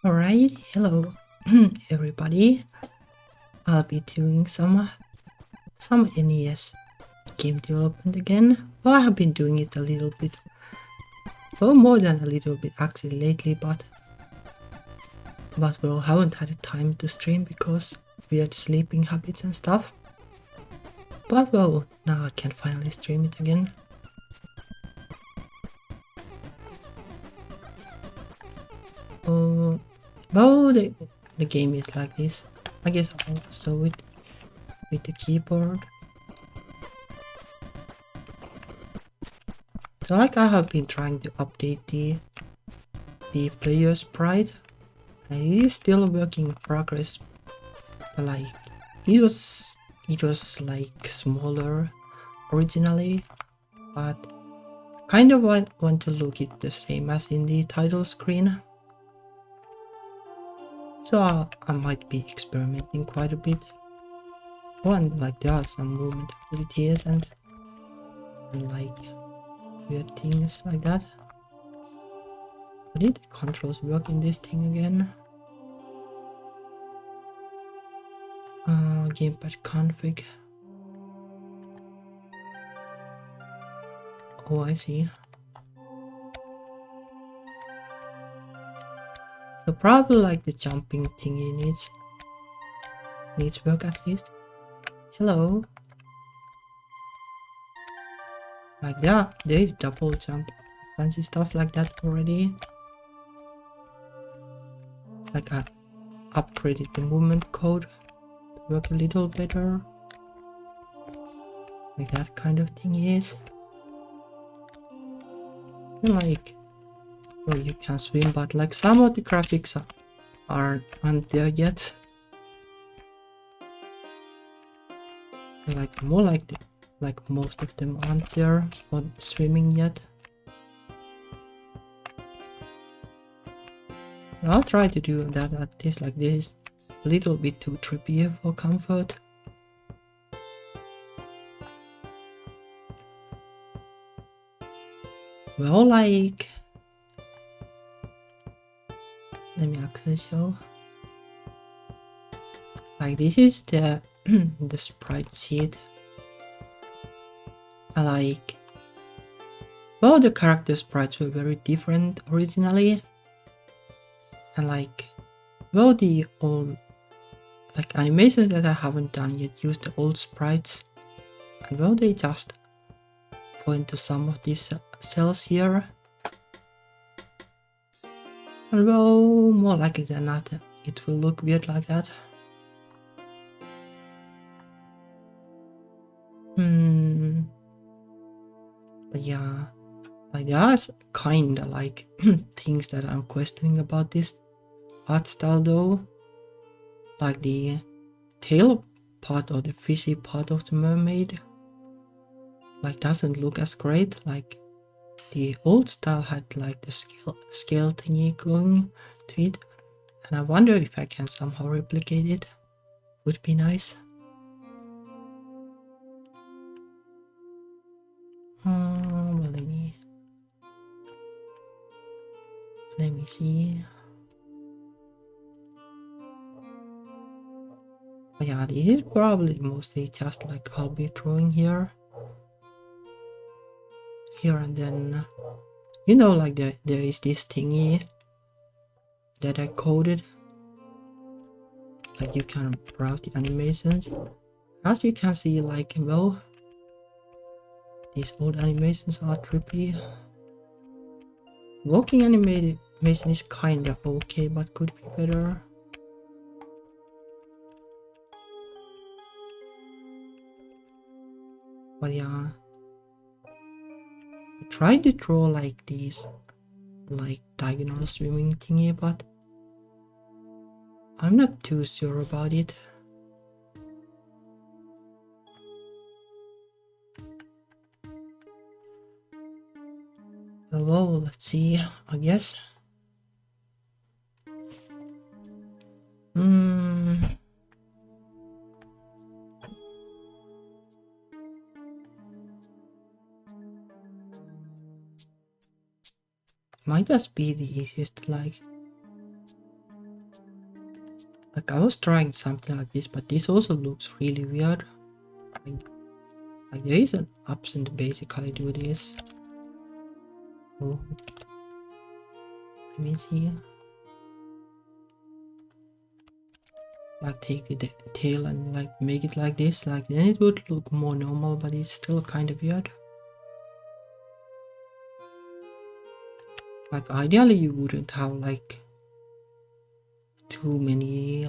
Alright, hello everybody. I'll be doing some NES game development again. Well, I have been doing it a little bit, well, more than a little bit actually lately, but well, haven't had the time to stream because weird sleeping habits and stuff. But well, now I can finally stream it again. Well, the game is like this. I guess I'll show it with the keyboard. So like I have been trying to update the player sprite. It is still a work in progress. Like it was like smaller originally, but kind of want to look it the same as in the title screen. So I might be experimenting quite a bit. One, like there are some movement abilities and like weird things like that. How did the controls work in this thing again? Gamepad config. Oh, I see. So probably like the jumping thingy needs work at least. Hello. Like there is double jump, fancy stuff like that already. Like I upgraded the movement code to work a little better. Like that kind of thing is. And like, well, you can swim, but like some of the graphics aren't there yet. Like more like most of them aren't there for swimming yet. I'll try to do that at least. Like this, a little bit too trippy for comfort. Well, like, let me actually show. Like this is the the sprite sheet. I like, well, the character sprites were very different originally, and like, well, the old like animations that I haven't done yet use the old sprites, and well, they just point to some of these cells here, and well, more likely than not it will look weird like that. But yeah, like there's kinda like things that I'm questioning about this art style though. Like the tail part or the fishy part of the mermaid like doesn't look as great. Like the old style had like the scale thingy going to it, and I wonder if I can somehow replicate it. Would be nice. Well, let me see. But yeah, this is probably mostly just like I'll be throwing here and then, you know, like there is this thingy that I coded. Like you can browse the animations. As you can see, like, well, these old animations are trippy. Walking animation is kinda okay, but could be better. But yeah, I tried to draw like these, like diagonal swimming thingy, but I'm not too sure about it. Well, let's see, I guess. Might just be the easiest, like. Like I was trying something like this, but this also looks really weird. Like there is an option to basically do this. Oh, let me see. Like take the tail and like make it like this, like then it would look more normal, but it's still kind of weird. Like ideally you wouldn't have like too many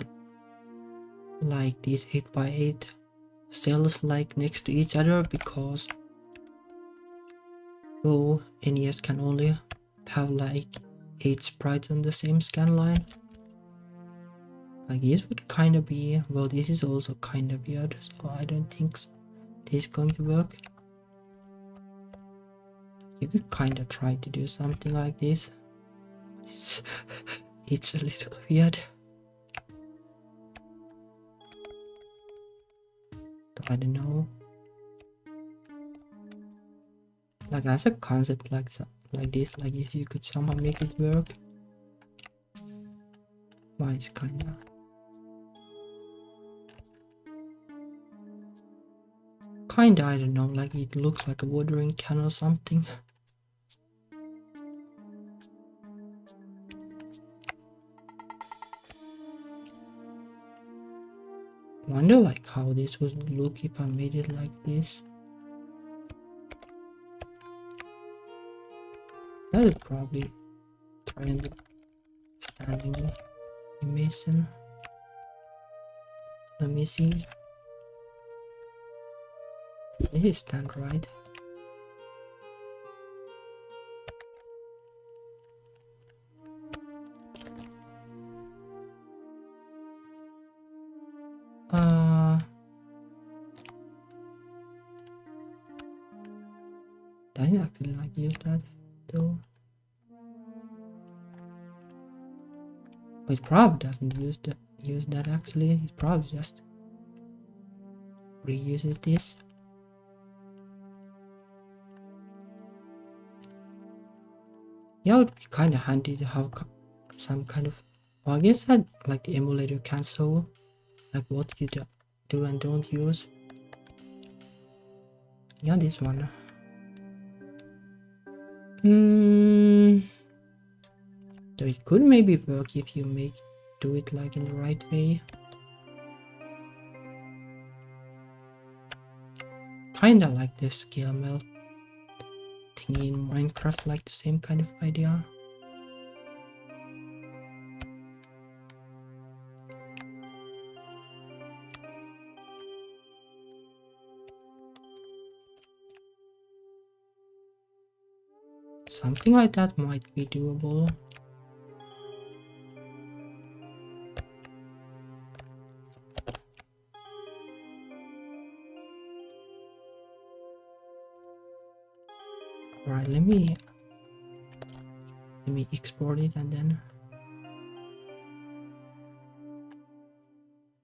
like these 8x8 cells like next to each other, because though NES can only have like 8 sprites on the same scan line. Like this would kind of be, well, this is also kind of weird, so I don't think this is going to work. You could kind of try to do something like this. It's a little weird. I don't know. Like as a concept like this, like if you could somehow make it work. Why it's kinda. Kinda, I don't know, like it looks like a watering can or something. Wonder like how this would look if I made it like this. I would probably try and standing animation. Let me see. This is stand right. Doesn't actually like use that though. It probably doesn't use that actually. It probably just reuses this. Yeah, it would be kind of handy to have some kind of. Well, I guess that like the emulator can show like what you do and don't use. Yeah, this one. So it could maybe work if you do it like in the right way. Kinda like the scale melt thingy in Minecraft, like the same kind of idea. Something like that might be doable. Alright, let me export it and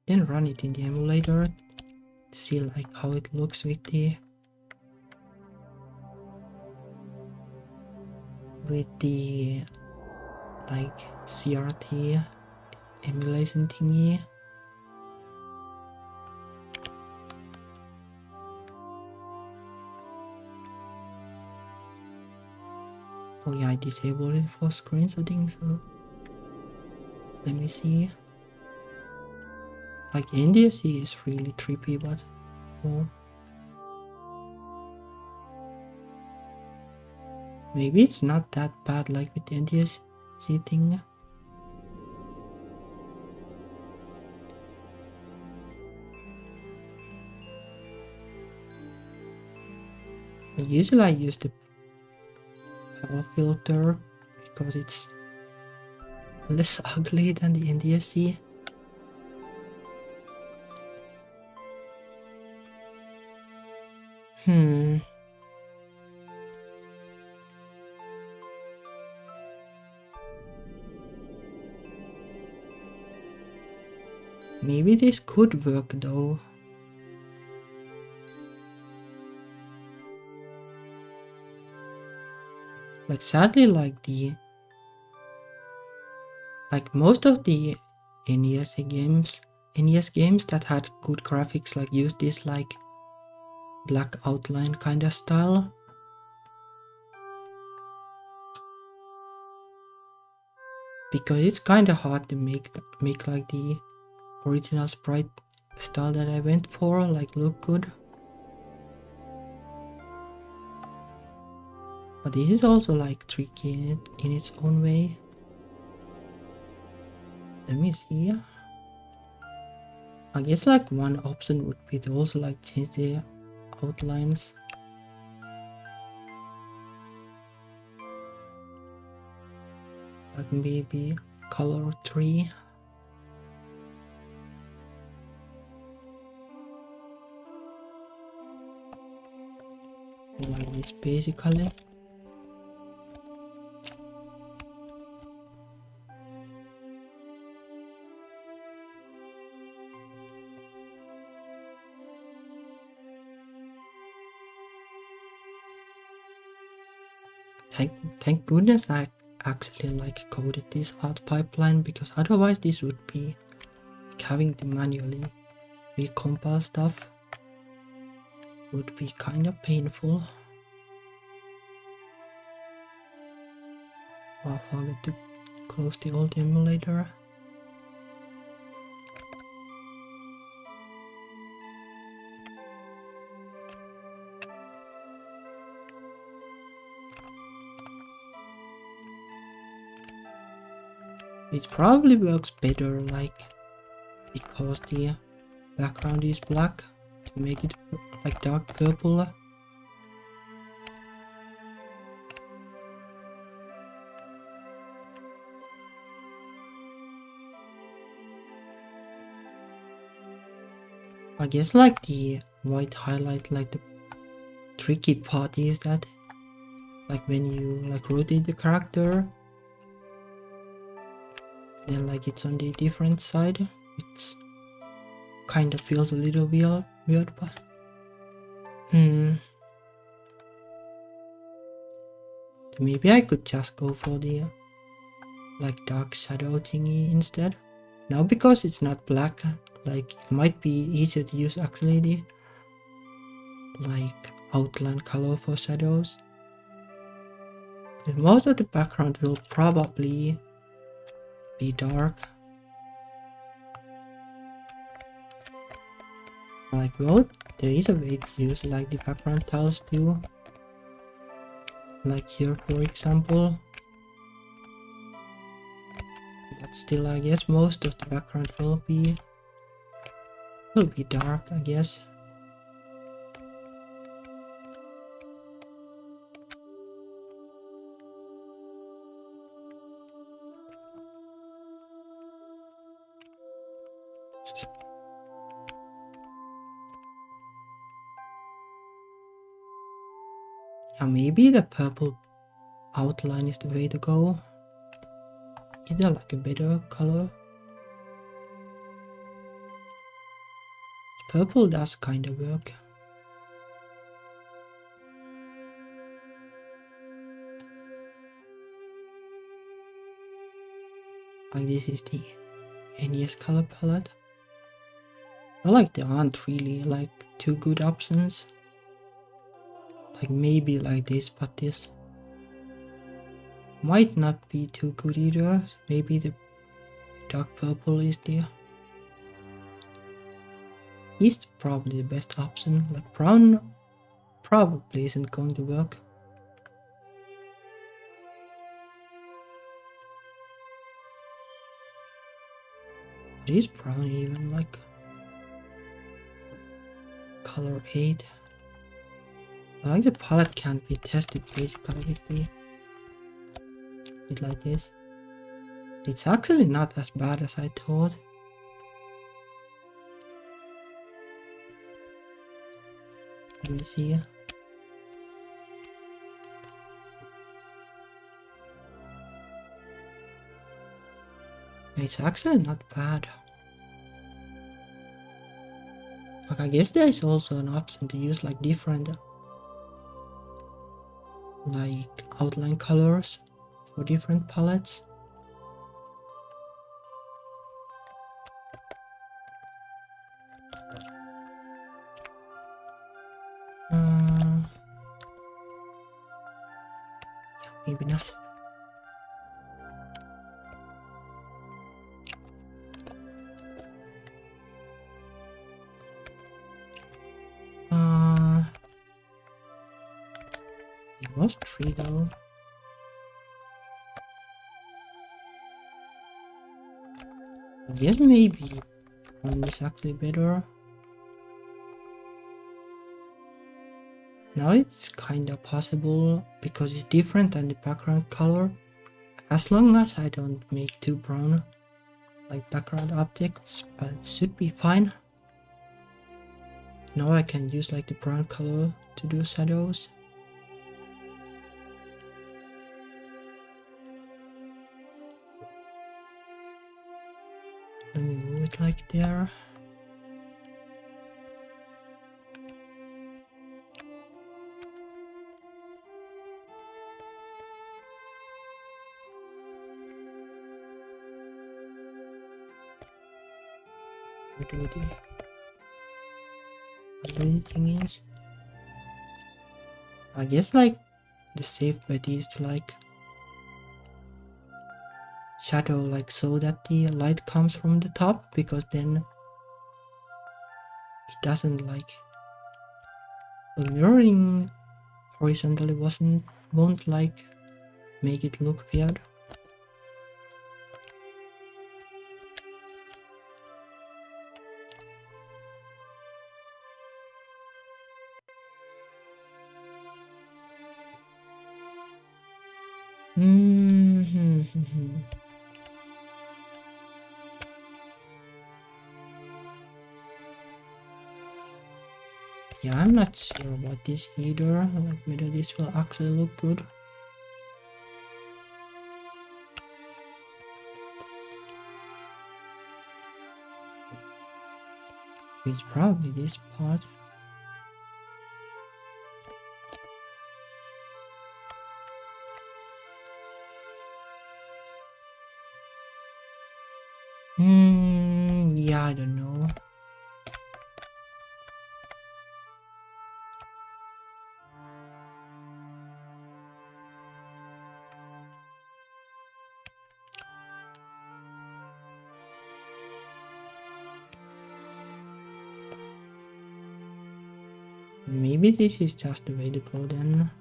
then run it in the emulator to see like how it looks with the like CRT emulation thingy. Oh yeah, I disabled it for screenshotting, so let me see. Like NDSC is really trippy, but oh. Maybe it's not that bad like with the NDSC thing. Usually I use the power filter because it's less ugly than the NDSC. Maybe this could work though. Like sadly, like most of the NES games that had good graphics like used this like black outline kind of style. Because it's kind of hard to make like the original sprite style that I went for like look good. But this is also like tricky in its own way. Let me see. I guess like one option would be to also like change the outlines. Like maybe color 3. Like this basically. Thank goodness I actually like coded this art pipeline, because otherwise this would be like having to manually recompile stuff would be kind of painful. Oh, I forgot to close the old emulator. It probably works better like because the background is black to make it like dark purple. I guess like the white highlight, like the tricky part is that like when you like rotate the character, then like it's on the different side. It's kind of feels a little weird, but maybe I could just go for the like dark shadow thingy instead. Now because it's not black, like it might be easier to use actually the like outline color for shadows. But most of the background will probably be dark. Like, well, there is a way to use like the background tiles too. Like here for example. But still I guess most of the background will be dark, I guess. Yeah, maybe the purple outline is the way to go. Is there like a better color? Purple does kind of work. Like this is the NES color palette. I like there aren't really like two good options. Like maybe like this, but this might not be too good either. Maybe the dark purple is probably the best option. Like brown probably isn't going to work. But is brown even like color 8? I like the palette can't be tested basically with like this. It's actually not as bad as I thought. Let me see. It's actually not bad. Like I guess there is also an option to use like different like outline colors for different palettes. maybe not. It was 3 though. I guess maybe one is actually better. Now it's kinda possible because it's different than the background color. As long as I don't make too brown like background objects, but it should be fine. Now I can use like the brown color to do shadows. Let me move it like there. What do the other thing is? I guess like the safe bet is to like shadow like so that the light comes from the top, because then it doesn't like the mirroring horizontally won't like make it look weird. Yeah, I'm not sure about this either, like whether this will actually look good. It's probably this part. Yeah, I don't know. Maybe this is just the way to go then.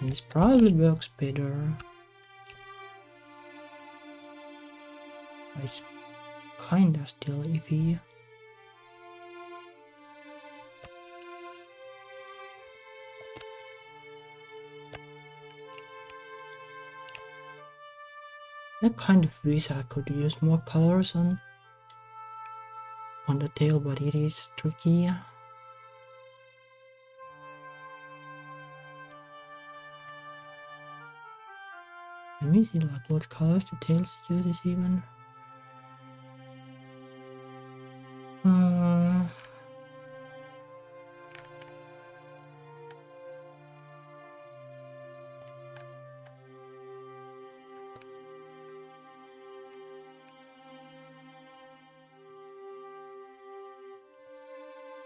This probably works better. It's kinda still iffy. I kind of wish I could use more colors on the tail, but it is tricky. Let me see like what colors the tails uses even.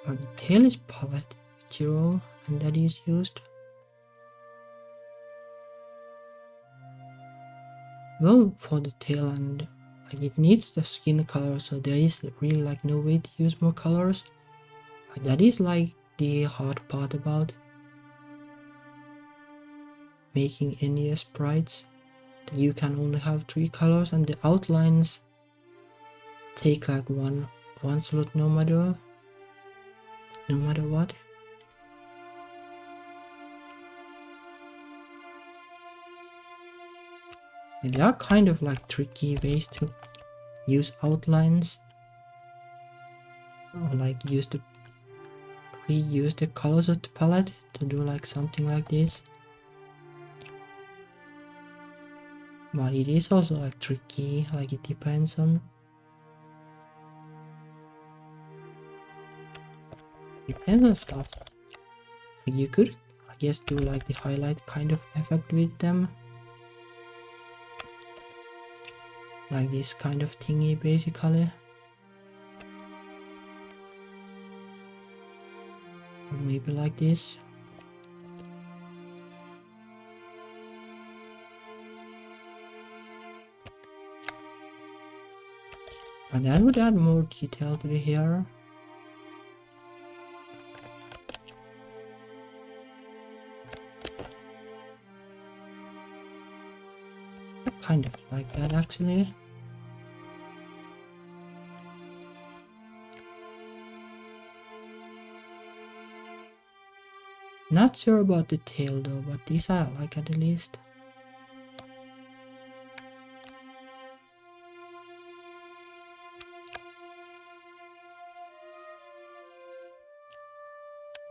The tail is palette 0 and that is used. Well, for the tail, and like it needs the skin color, so there is really like no way to use more colors. That is like the hard part about making NES sprites. That you can only have 3 colors and the outlines take like one slot no matter what. And there are kind of like tricky ways to use outlines, or like reuse the colors of the palette to do like something like this. But it is also like tricky, like it depends on stuff. Like you could, I guess, do like the highlight kind of effect with them, like this kind of thingy basically, or maybe like this. And that would add more detail to the hair. I kind of like that actually. Not sure about the tail though, but these I like at least.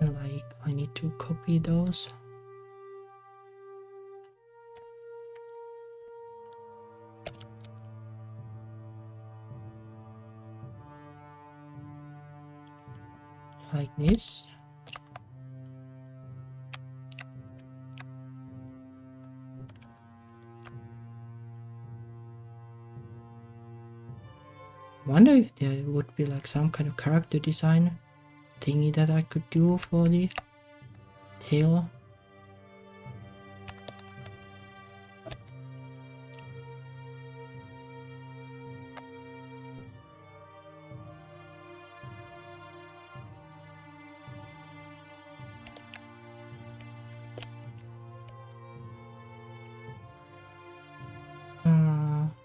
Like I need to copy those. Like this. Wonder if there would be like some kind of character design thingy that I could do for the tail.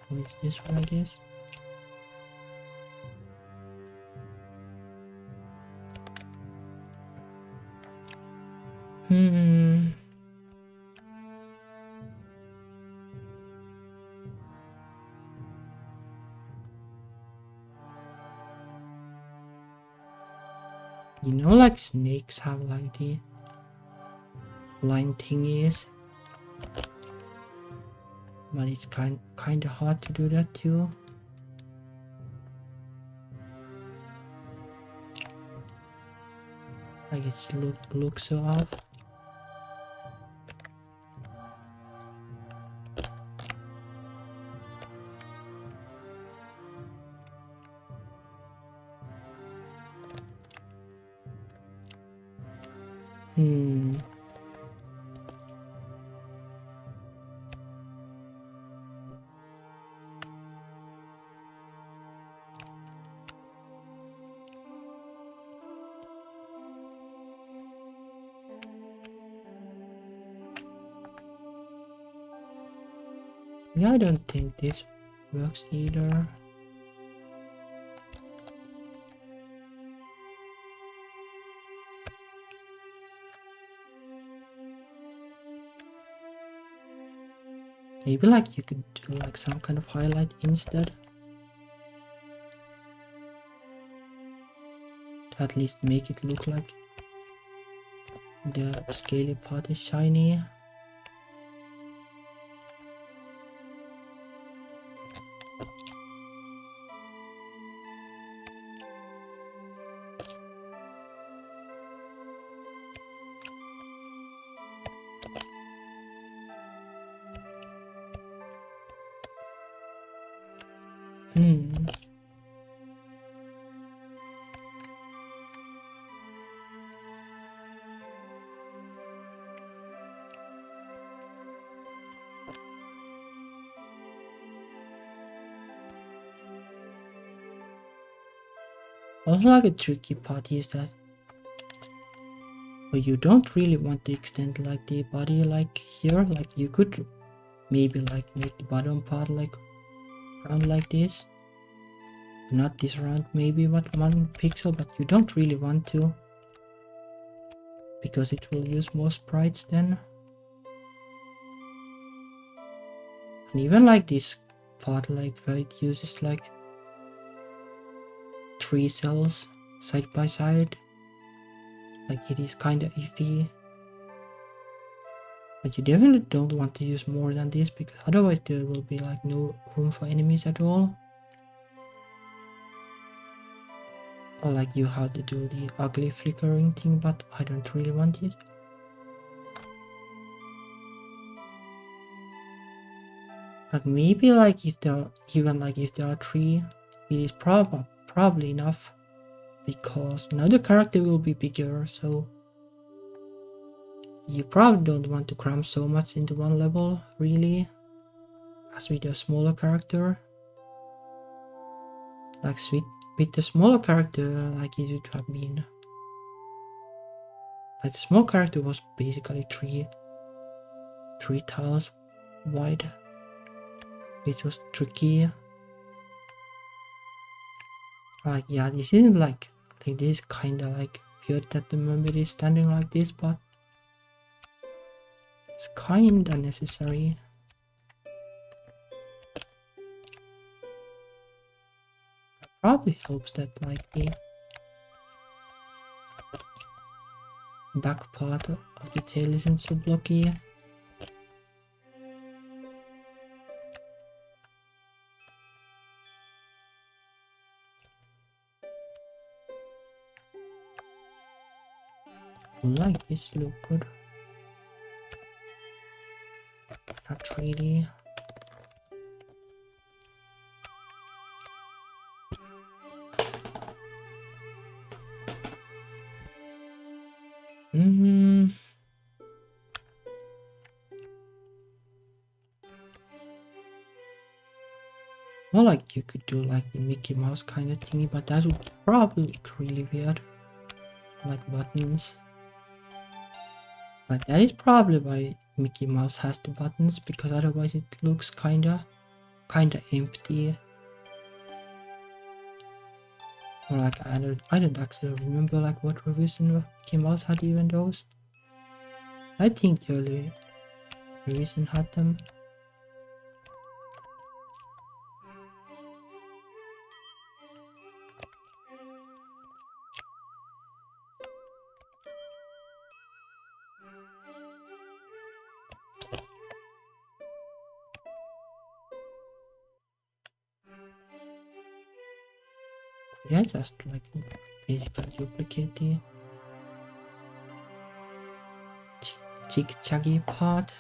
What is this one, I guess? You know, like snakes have like the line thingies, but it's kind of hard to do that too. Like it's looks so off. Yeah, I don't think this works either. Maybe like you could do like some kind of highlight instead. To at least make it look like the scaly part is shiny. Also, like a tricky part is that you don't really want to extend like the body like here. Like you could maybe like make the bottom part like round like this. Not this round, maybe but 1 pixel, but you don't really want to, because it will use more sprites then. And even like this part, like where it uses like 3 cells side by side, like it is kind of iffy. But you definitely don't want to use more than this, because otherwise there will be like no room for enemies at all. Or like you have to do the ugly flickering thing, but I don't really want it. Like maybe like if there are, even like if there are 3, it is probably enough, because now the character will be bigger, so you probably don't want to cram so much into one level, really, as with a smaller character. Like with the smaller character, like it would have been, like the small character was basically three tiles wide, which was tricky. Like yeah, this isn't like this is kinda like weird that the mermaid is standing like this, but it's kinda necessary. Probably helps that like the back part of the tail isn't so blocky. Like this look good. Not really. Well, like you could do like the Mickey Mouse kind of thingy, but that would probably look really weird. Like buttons. Like that is probably why Mickey Mouse has the buttons, because otherwise it looks kinda empty. Or like I don't actually remember like what revision of Mickey Mouse had even those. I think the early revision had them. Yeah, just like basically duplicate the chick-chaggy part.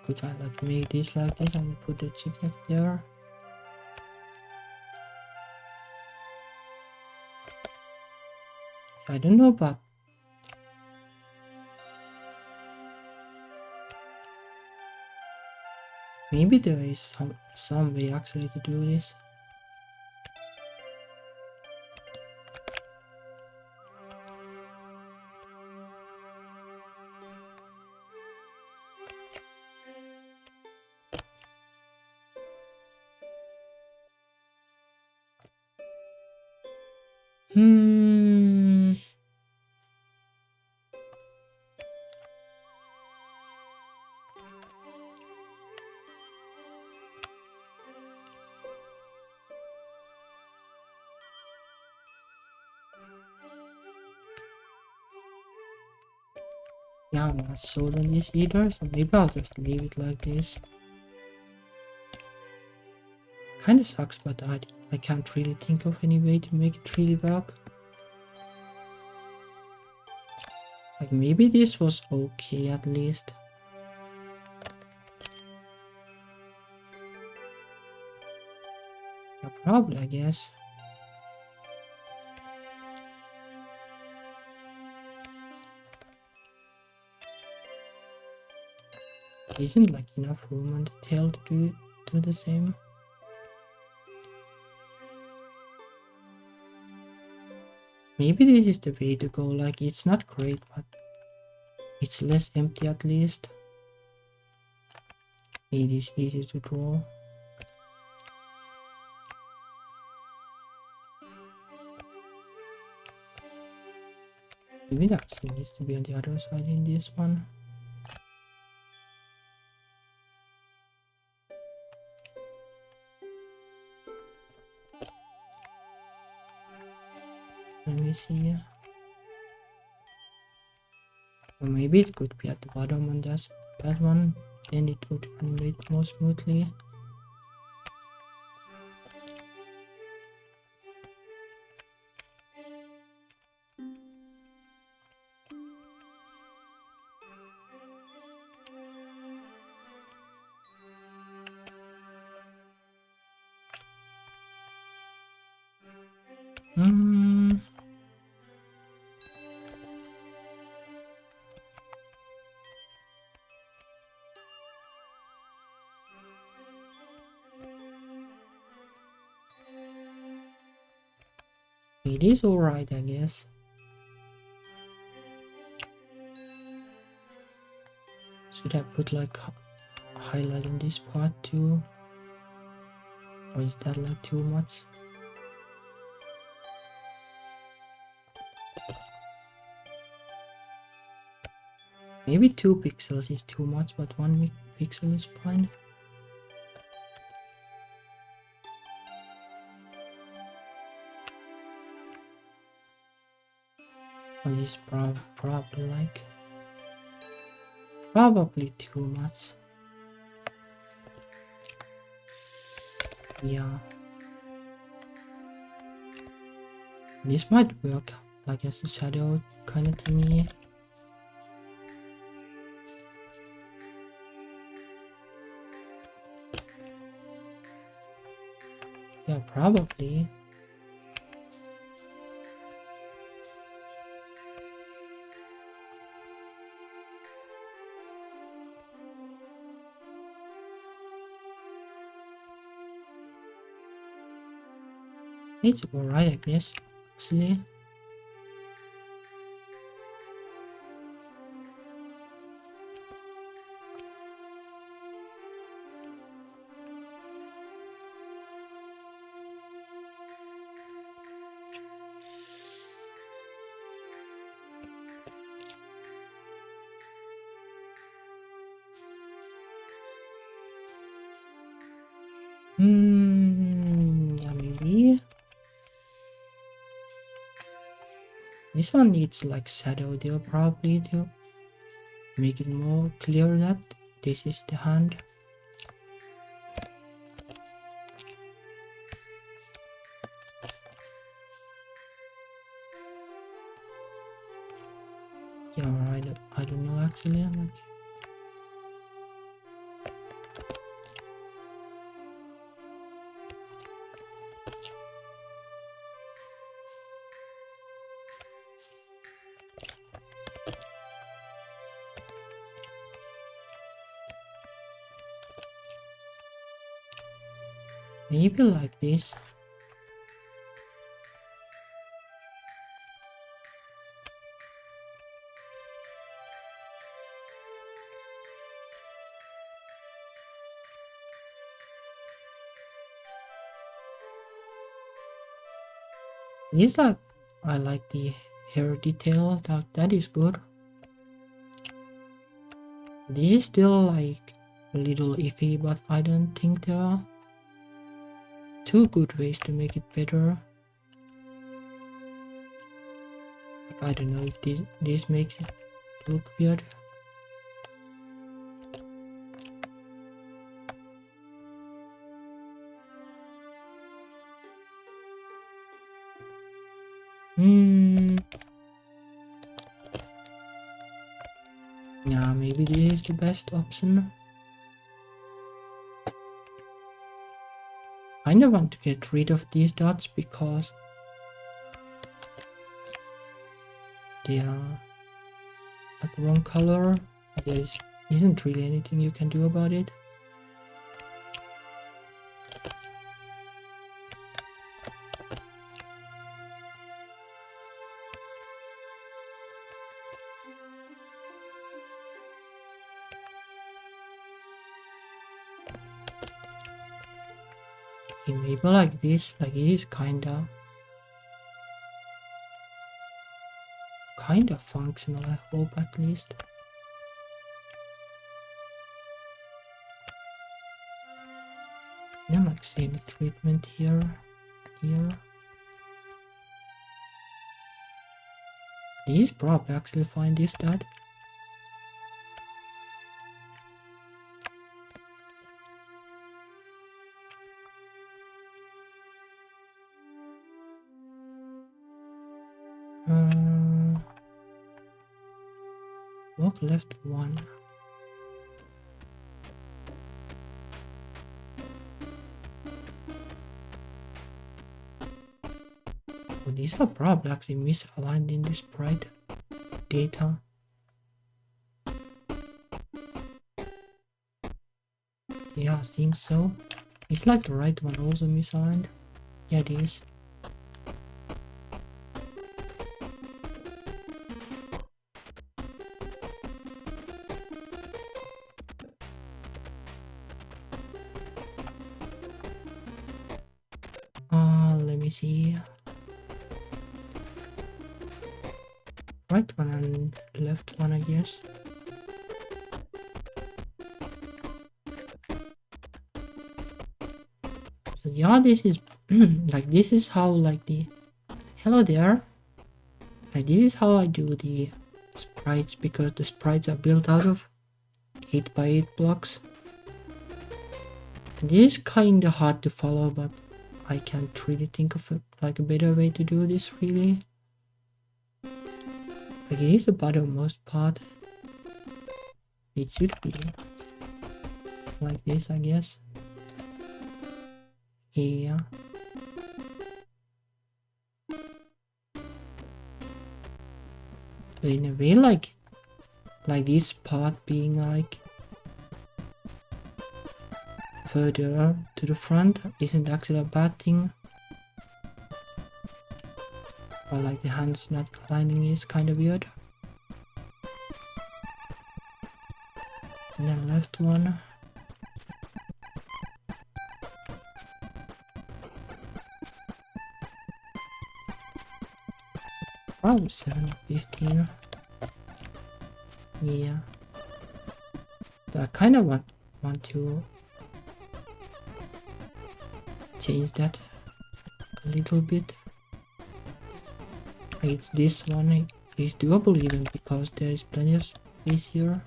Could I like make this like this and put the chick-chag there? I don't know, but maybe there is some way actually to do this. Yeah, I'm not sold on this either, so maybe I'll just leave it like this. Kinda sucks, but I can't really think of any way to make it really work. Like maybe this was okay at least. Yeah, probably, I guess. Isn't like enough room on the tail to do the same. Maybe this is the way to go, like it's not great, but it's less empty at least. It is easy to draw. Maybe that needs to be on the other side in this one. Let me see. Or maybe it could be at the bottom on that one, then it would animate more smoothly. It is alright, I guess. Should I put like highlight on this part too? Or is that like too much? Maybe 2 pixels is too much, but 1 pixel is fine. Or is probably like too much. Yeah. This might work like as a shadow kind of thingy. Yeah, probably. It's alright, I guess, actually. Yeah, maybe. This one needs like shadow there probably to make it more clear that this is the hand. Yeah, I don't know actually. Like, maybe like this. This like I like the hair detail. That is good. This is still like a little iffy, but I don't think there are 2 good ways to make it better. Like, I don't know if this makes it look weird. Yeah, maybe this is the best option. I don't want to get rid of these dots because they are like wrong color. There isn't really anything you can do about it. Okay, maybe like this, like it is kinda functional, I hope at least. Then like same treatment here. These probably actually find this that. Walk left 1. Oh, these are probably actually misaligned in the sprite data. Yeah, I think so. It's like the right one also misaligned. Yeah, it is. Let me see. Right one and left one, I guess. So yeah, this is like this is how like the hello there. Like this is how I do the sprites, because the sprites are built out of 8x8 blocks. And this is kinda hard to follow, but I can't really think of like a better way to do this really. Like it is the bottommost part. It should be like this, I guess. Yeah. So in a way, like this part being like further to the front isn't actually a bad thing. But like the hands not aligning is kind of weird. And then left one. Probably 7:15. Yeah. But I kind of want to change that a little bit. It's this one is doable even because there is plenty of space here.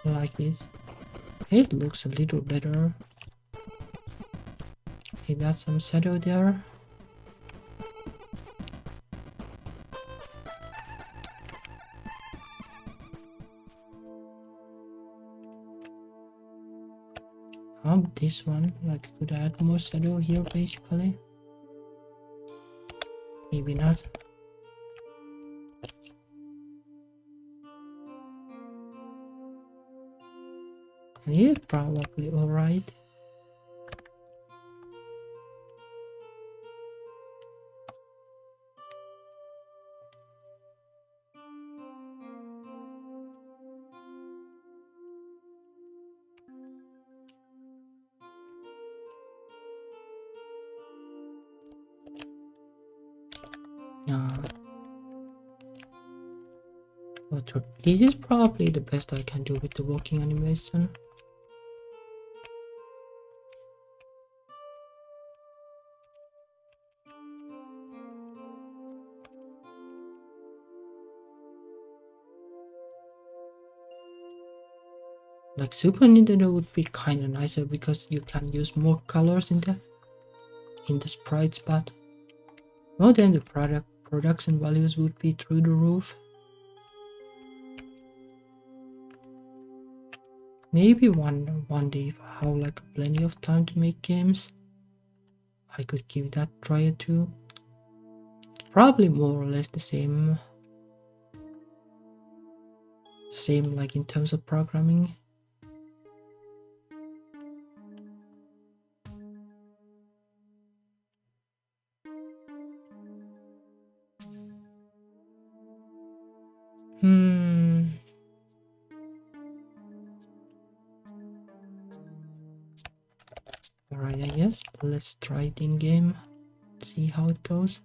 Like this. It looks a little better. Maybe add some shadow there. This one, like could I add more shadow here basically? Maybe not. Yeah, probably alright. Yeah. But this is probably the best I can do with the walking animation. Like Super Nintendo would be kinda nicer because you can use more colors in the sprites, but well, then the production values would be through the roof. Maybe one day if I have like plenty of time to make games, I could give that a try too. It's probably more or less the same like in terms of programming. Alright, I guess let's try it in game, see how it goes.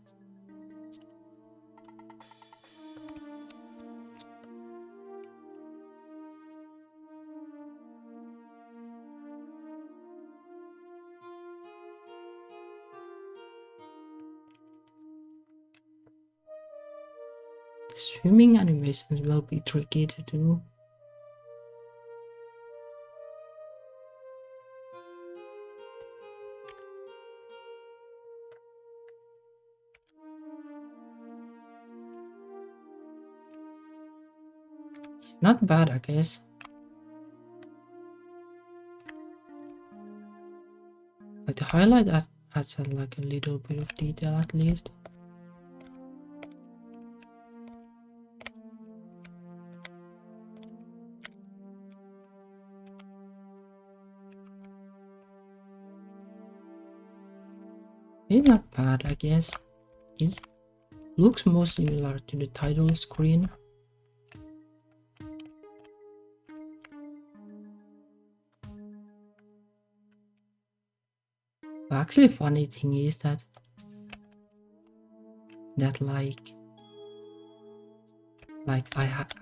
Swimming animations will be tricky to do. It's not bad, I guess. Like the highlight adds like a little bit of detail at least. It's not bad, I guess. It looks more similar to the title screen. Actually, funny thing is that like I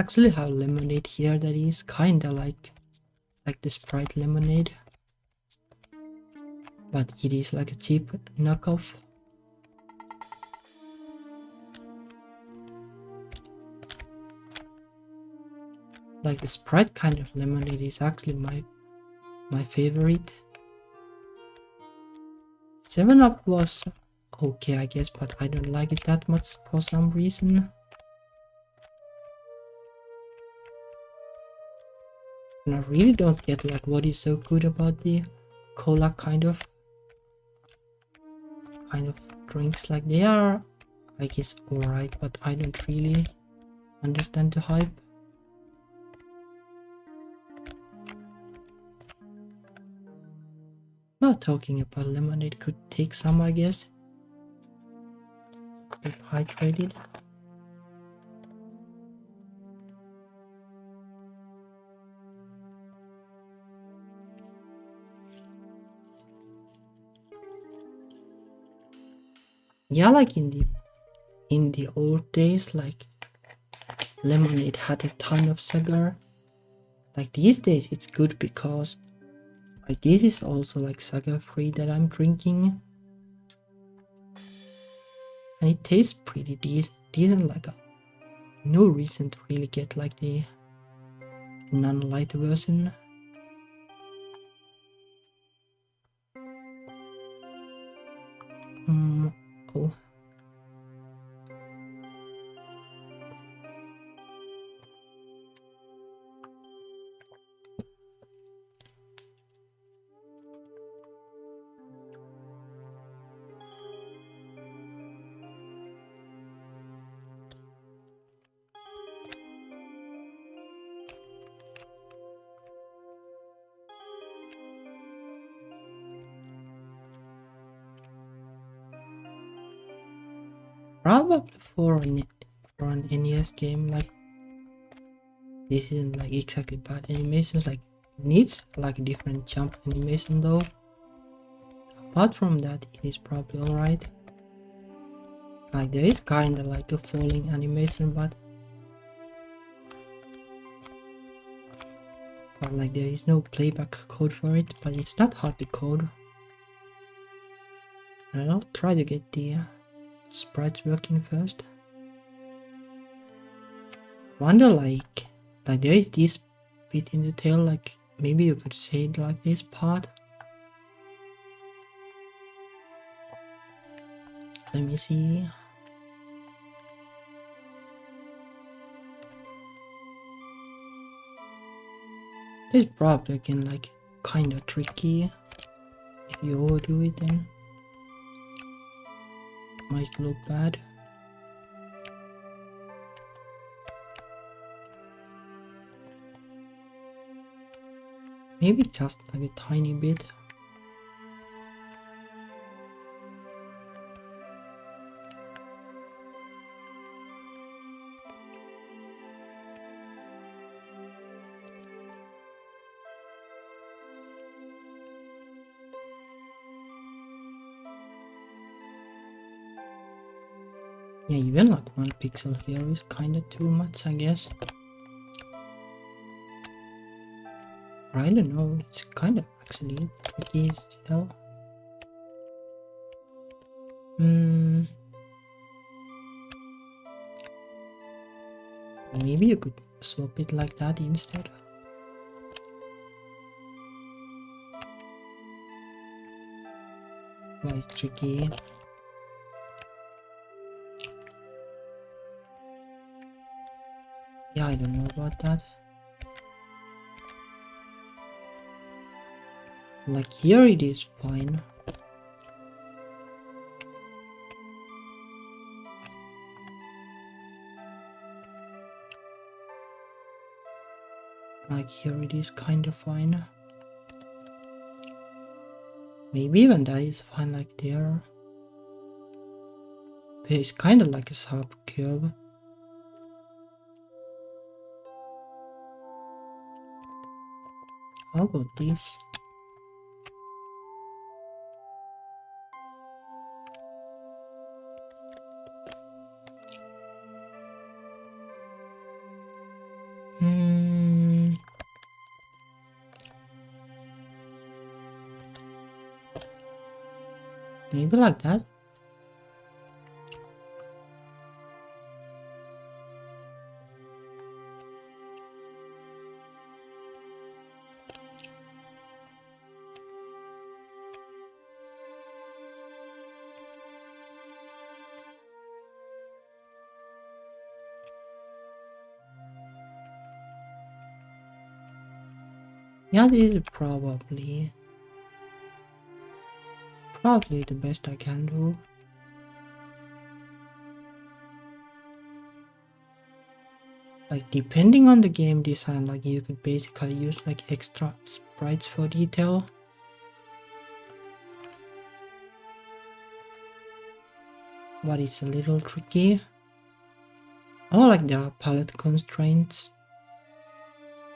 actually have lemonade here that is kinda like the Sprite lemonade, but it is like a cheap knockoff. Like the Sprite kind of lemonade is actually my favorite. 7-Up was okay, I guess, but I don't like it that much for some reason. And I really don't get like what is so good about the cola kind of drinks. Like they are, I guess, alright, but I don't really understand the hype. Not talking about lemonade, could take some, I guess. Keep hydrated. Yeah, like in the old days, like lemonade had a ton of sugar. Like these days it's good because like this is also like sugar free that I'm drinking, and it tastes pretty decent. Like no reason to really get like the non-light version. Oh. Probably for an NES game, like this isn't like exactly bad animations. Like it needs like a different jump animation though. Apart from that, it is probably alright. Like there is kinda like a falling animation, but like there is no playback code for it. But it's not hard to code. And I'll try to get the sprites working first. Wonder like there is this bit in the tail, like maybe you could say it like this part. Let me see. This is probably again like kinda tricky. If you overdo it, then might look bad. Maybe just like a tiny bit. Yeah, even like 1 pixel here is kinda too much, I guess. I don't know, it's kinda actually tricky still. Maybe you could swap it like that instead. Well, it's tricky. Yeah, I don't know about that. Like here it is fine. Like here it is kind of fine. Maybe even that is fine like there. But it's kind of like a sharp curve. How about this? Maybe like that? Yeah, this is probably the best I can do. Like depending on the game design, like you could basically use like extra sprites for detail. But it's a little tricky. Oh, like there are palette constraints.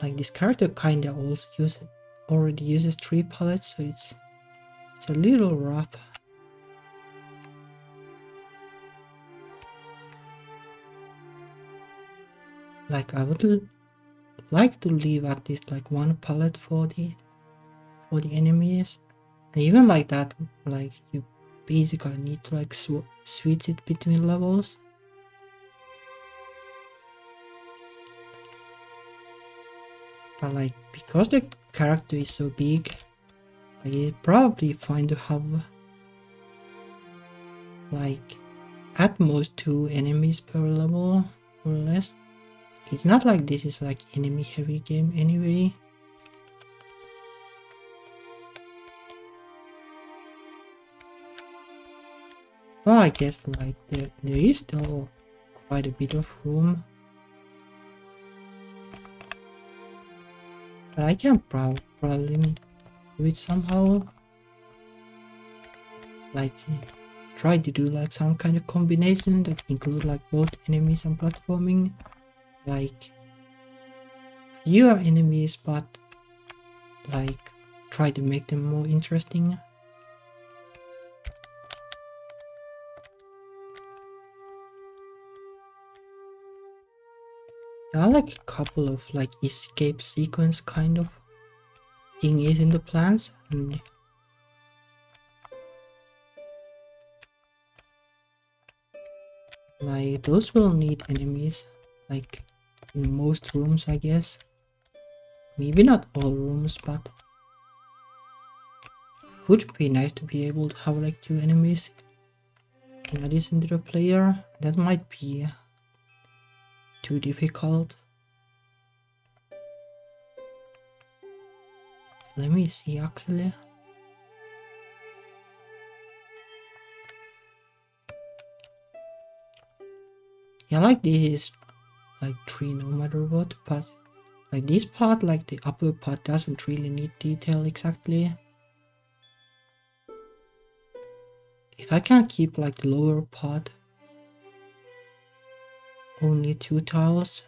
Like this character kinda also already uses 3 palettes, so it's a little rough. Like I would like to leave at least like 1 palette for the enemies. And even like that, like you basically need to like switch it between levels. But like because the character is so big, like it's probably fine to have like at most 2 enemies per level or less. It's not like this is like enemy heavy game anyway. Well, I guess like there is still quite a bit of room. But I can probably do it somehow. Like try to do like some kind of combination that include like both enemies and platforming. Like fewer enemies, but like try to make them more interesting. There are like a couple of like escape sequence kind of thingies in the plans, and like those will need enemies like in most rooms, I guess. Maybe not all rooms, but would be nice to be able to have like 2 enemies in addition to the player. That might be too difficult. Let me see actually. Yeah, like this is like 3 no matter what, but like this part, like the upper part doesn't really need detail exactly. If I can keep like the lower part only 2 tiles,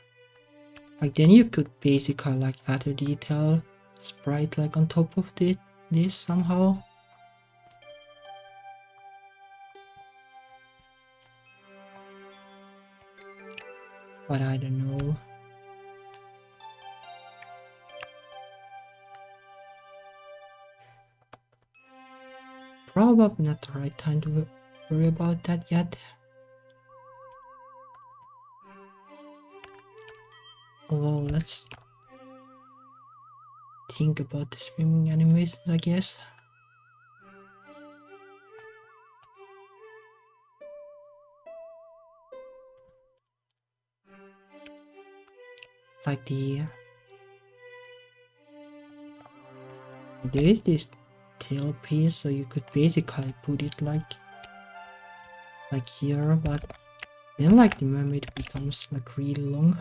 like then you could basically like add a detail sprite like on top of this somehow. But I don't know. Probably not the right time to worry about that yet. Well, let's think about the swimming animations, I guess. Like there is this tail piece, so you could basically put it like here, but then like the mermaid becomes like really long.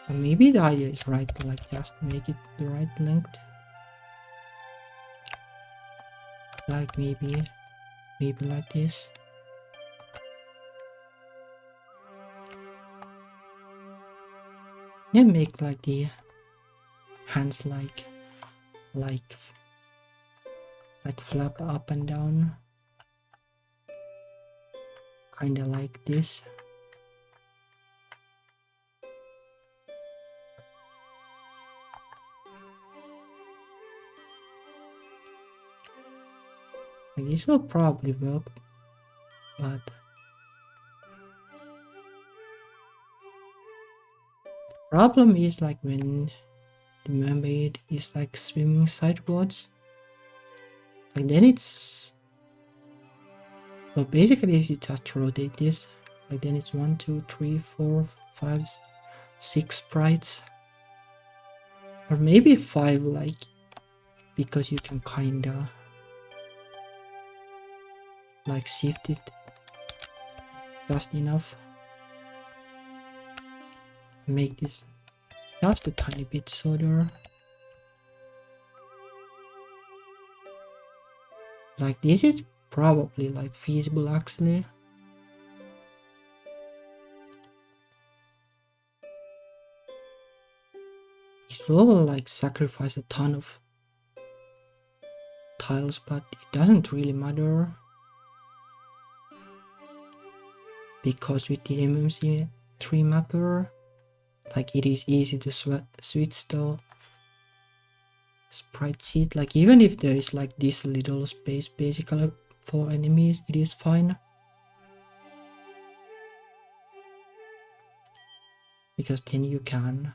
Or maybe the idea is right to like just make it the right length. Like maybe like this. Then make like the hands like flap up and down. Kinda like this. Like this will probably work, but problem is like when the mermaid is like swimming sideways, like then it's, well, basically if you just rotate this, like then it's 1, 2, 3, 4, 5, 6 sprites, or maybe 5, like, because you can kinda like shift it just enough. Make this just a tiny bit shorter. Like this is probably like feasible actually. It will like sacrifice a ton of tiles, but it doesn't really matter, because with the MMC3 mapper, like it is easy to switch the sprite sheet. Like even if there is like this little space basically for enemies, it is fine, because then you can,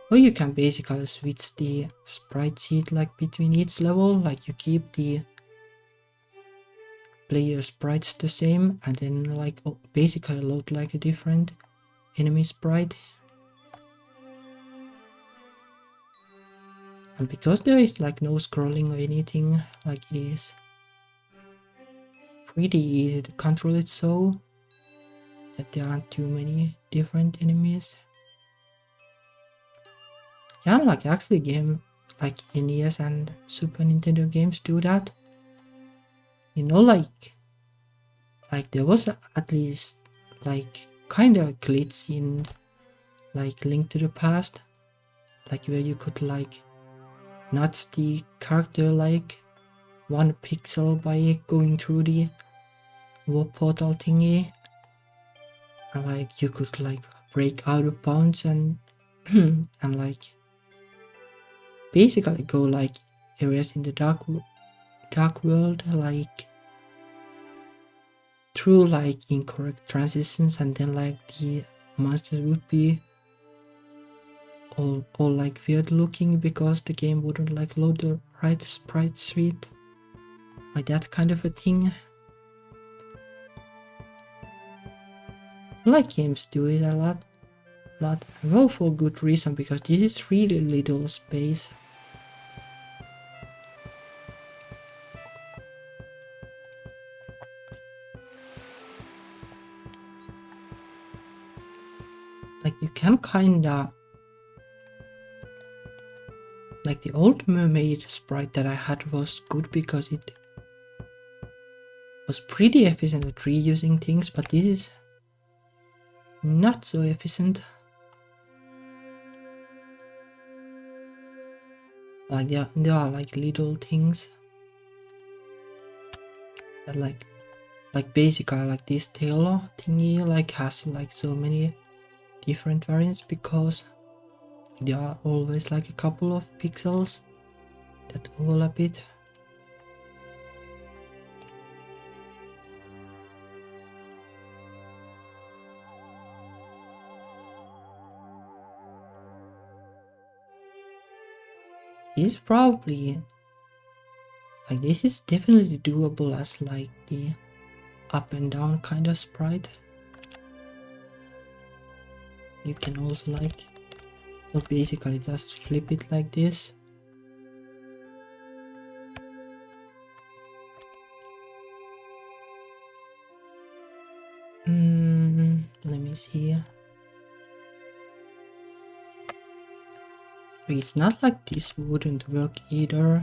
or you can basically switch the sprite sheet like between each level. Like you keep the player sprites the same and then like basically load like a different enemy sprite. And because there is like no scrolling or anything, like it is pretty easy to control it so that there aren't too many different enemies. Yeah, like actually game like NES and Super Nintendo games do that. You know, like there was at least like kind of a glitch in like Link to the Past, like where you could like nudge the character like 1 pixel by going through the warp portal thingy, and like you could like break out of bounds and and like basically go like areas in the dark world like through like incorrect transitions, and then like the monsters would be all like weird looking because the game wouldn't like load the right sprite sheet, like that kind of a thing. Like games do it a lot, and well, for good reason, because this is really little space. Like you can kinda, like the old mermaid sprite that I had was good because it was pretty efficient at reusing things, but this is not so efficient. Like there are like little things that like basically like this tail thingy like has like so many different variants, because there are always like a couple of pixels that overlap it. It's probably Like this is definitely doable as like the up and down kind of sprite. You can also like, so basically just flip it like this. Let me see. It's not like this wouldn't work either.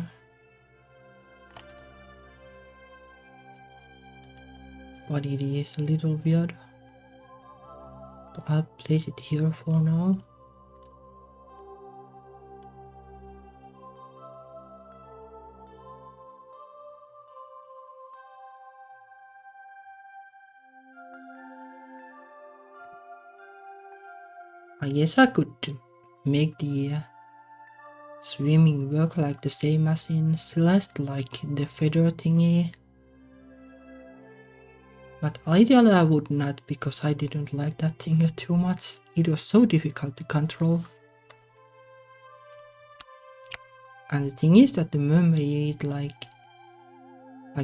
But it is a little weird. But I'll place it here for now. I guess I could make the swimming work like the same as in Celeste, like the feather thingy. But ideally I would not, because I didn't like that thing too much. It was so difficult to control. And the thing is that the mermaid, like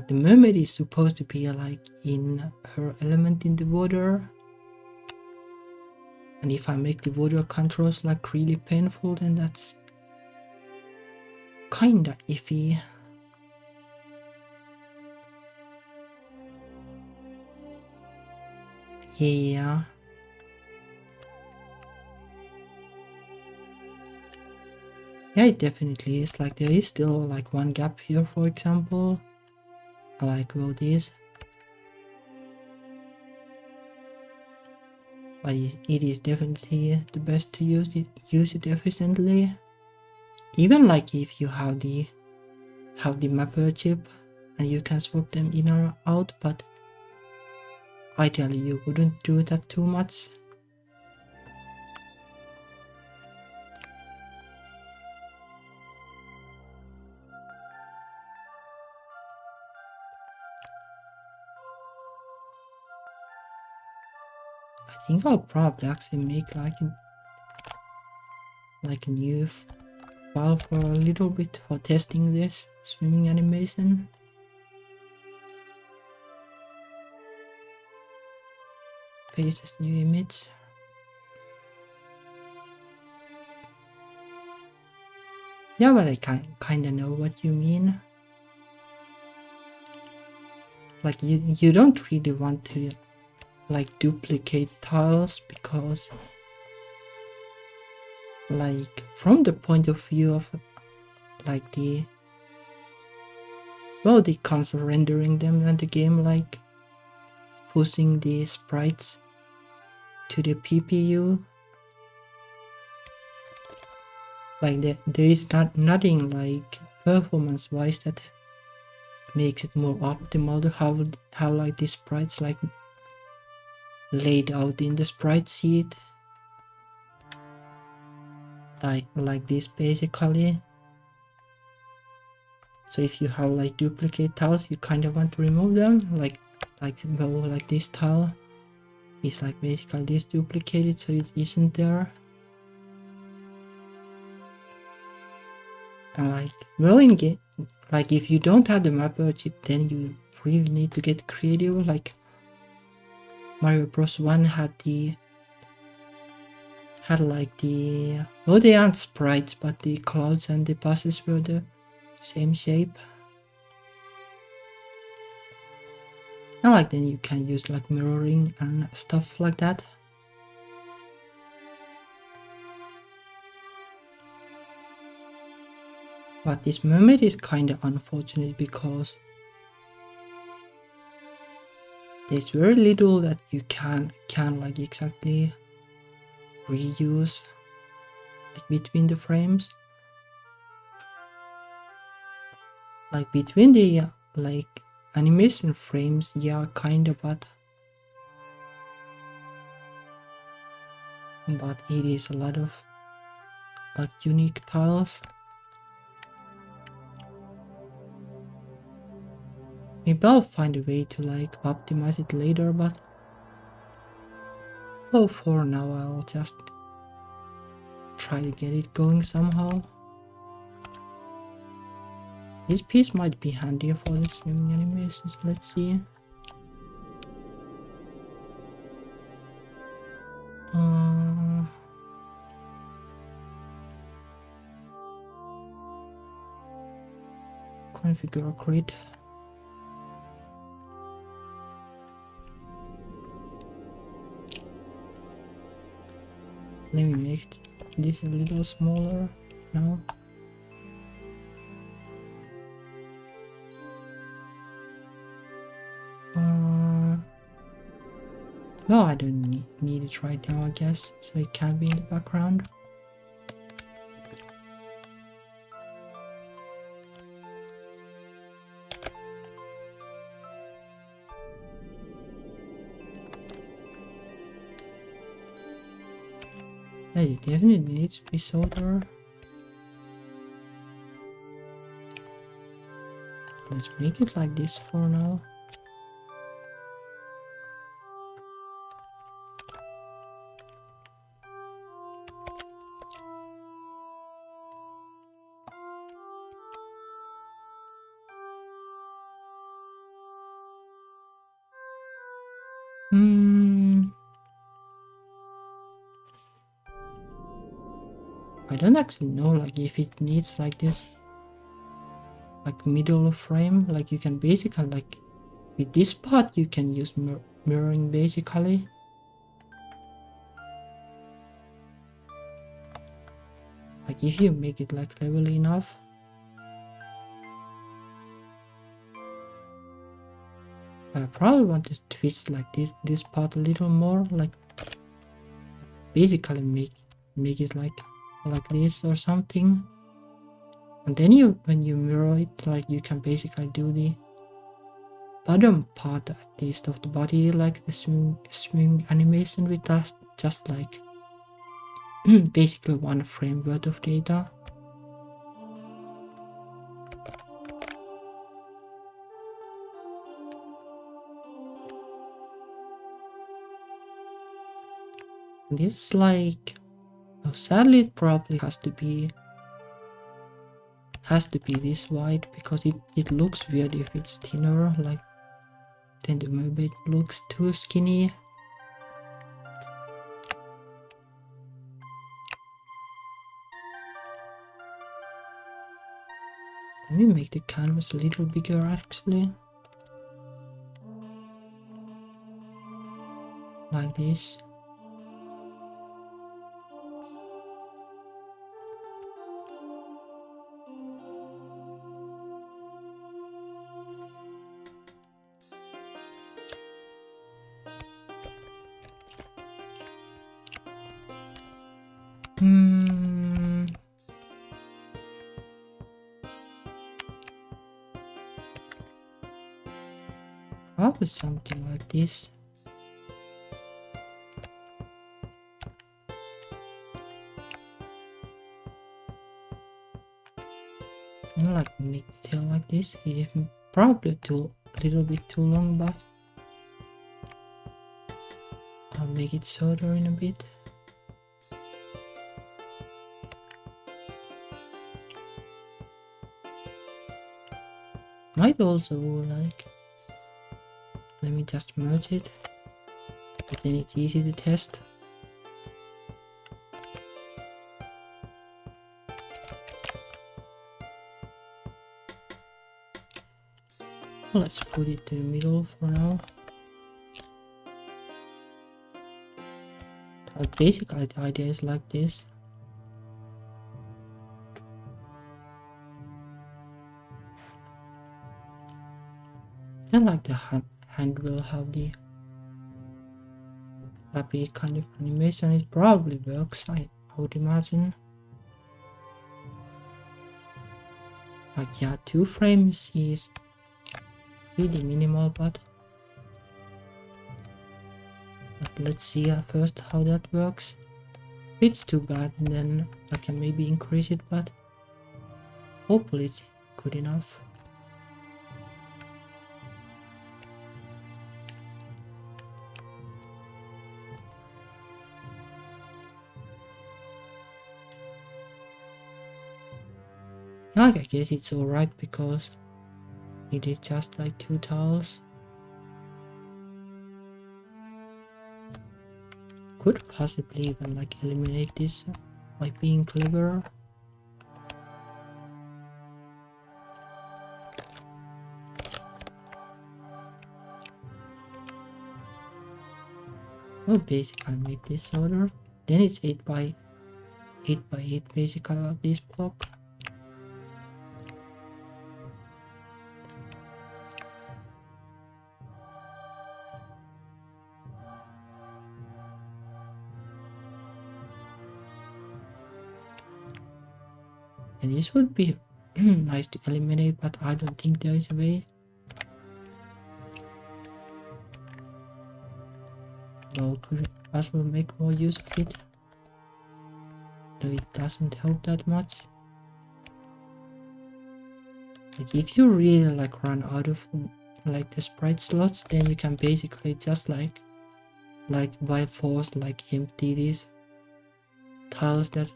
the mermaid is supposed to be like in her element in the water. And if I make the water controls like really painful, then that's kinda iffy. Yeah. Yeah, it definitely is. Like there is still like one gap here, for example. I like both these. But it is definitely the best to use it efficiently. Even like if you have the mapper chip and you can swap them in or out, but ideally you wouldn't do that too much. I think I'll probably actually make like a new file for a little bit for testing this swimming animation. Paste this new image. Yeah, but I kinda know what you mean. Like you don't really want to like duplicate tiles, because like from the point of view of like the console rendering them and the game, like pushing the sprites to the PPU, like there is nothing like performance wise that makes it more optimal to have like the sprites like laid out in the sprite sheet, like this basically. So if you have like duplicate tiles, you kind of want to remove them, like this tile is like basically this duplicated, so it isn't there. And like in game, like if you don't have the mapper chip, then you really need to get creative. Like Mario Bros 1 had like the they aren't sprites, but the clouds and the buses were the same shape. And like then you can use like mirroring and stuff like that. But this mermaid is kinda unfortunate, because there's very little that you can like exactly reuse like between the frames. Like between the like animation frames, yeah, kinda, but it is a lot of like unique tiles. Maybe I'll find a way to like optimize it later, but for now I'll just try to get it going somehow. This piece might be handy for the swimming animations. Let's see. Configure grid. Let me make this a little smaller now. No, I don't need it right now, I guess, so it can be in the background. Yeah, it definitely needs to be solder. Let's make it like this for now. I don't actually know like if it needs like this like middle frame. Like you can basically like with this part you can use mirroring basically. Like if you make it like level enough. I probably want to twist like this part a little more, like basically make it like this or something. And then when you mirror it, like you can basically do the bottom part at least of the body, like the swing animation with that, just like basically one frame worth of data. This is like, oh, sadly it probably has to be this wide because it looks weird if it's thinner, like then the mermaid looks too skinny. Let me make the canvas a little bigger actually. Like this. Probably something like this. And like make the tail like this. It is probably a little bit too long, but I'll make it shorter in a bit. Might also like, let me just merge it, but then it's easy to test. Let's put it to the middle for now. But basically the idea is like this. Then like the hand will have the flappy kind of animation. It probably works, I would imagine. Like yeah, 2 frames is really minimal, but let's see first how that works. If it's too bad, then I can maybe increase it, but hopefully it's good enough. Like, I guess it's alright because it is just like 2 tiles. Could possibly even like eliminate this by being clever. Well, basically make this order. Then it's 8 by 8 basically of this block. And this would be nice to eliminate, but I don't think there is a way. Well, could possibly make more use of it, though it doesn't help that much. Like, if you really like run out of like the sprite slots, then you can basically just like by force like empty these tiles that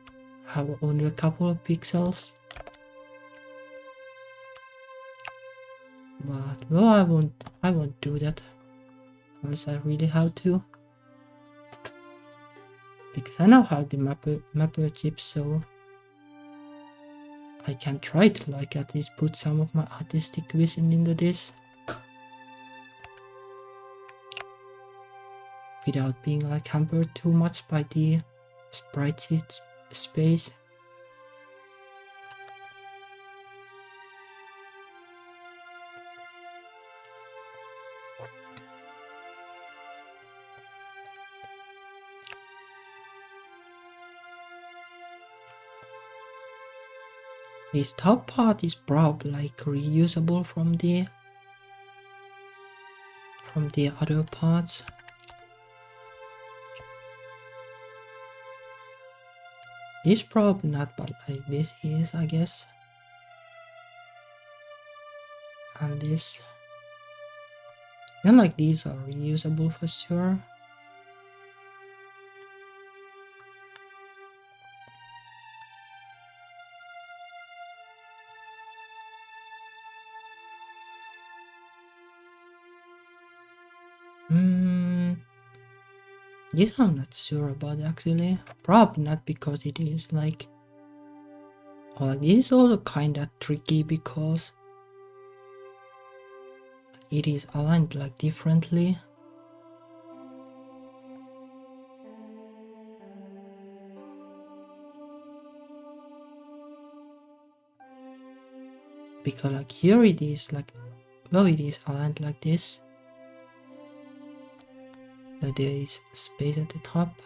have only a couple of pixels. But well, I won't do that unless I really have to, because I now have the mapper chip, so I can try to like at least put some of my artistic vision into this without being like hampered too much by the sprite space. This top part is probably like reusable from the other parts. This probably not, but like this is, I guess. And this. Then like these are reusable for sure. This I'm not sure about actually. Probably not, because it is like... Oh, this is also kinda tricky because it is aligned like differently. Because like here it is like... Well, it is aligned like this. Like there is space at the top.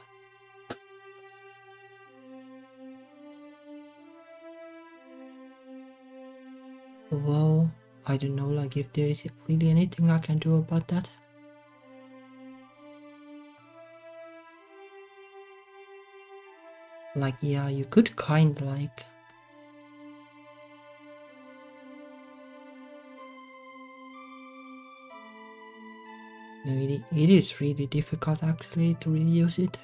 Well, I don't know like if there is really anything I can do about that. Like, yeah, you could kind like... No, it is really difficult actually to reuse it.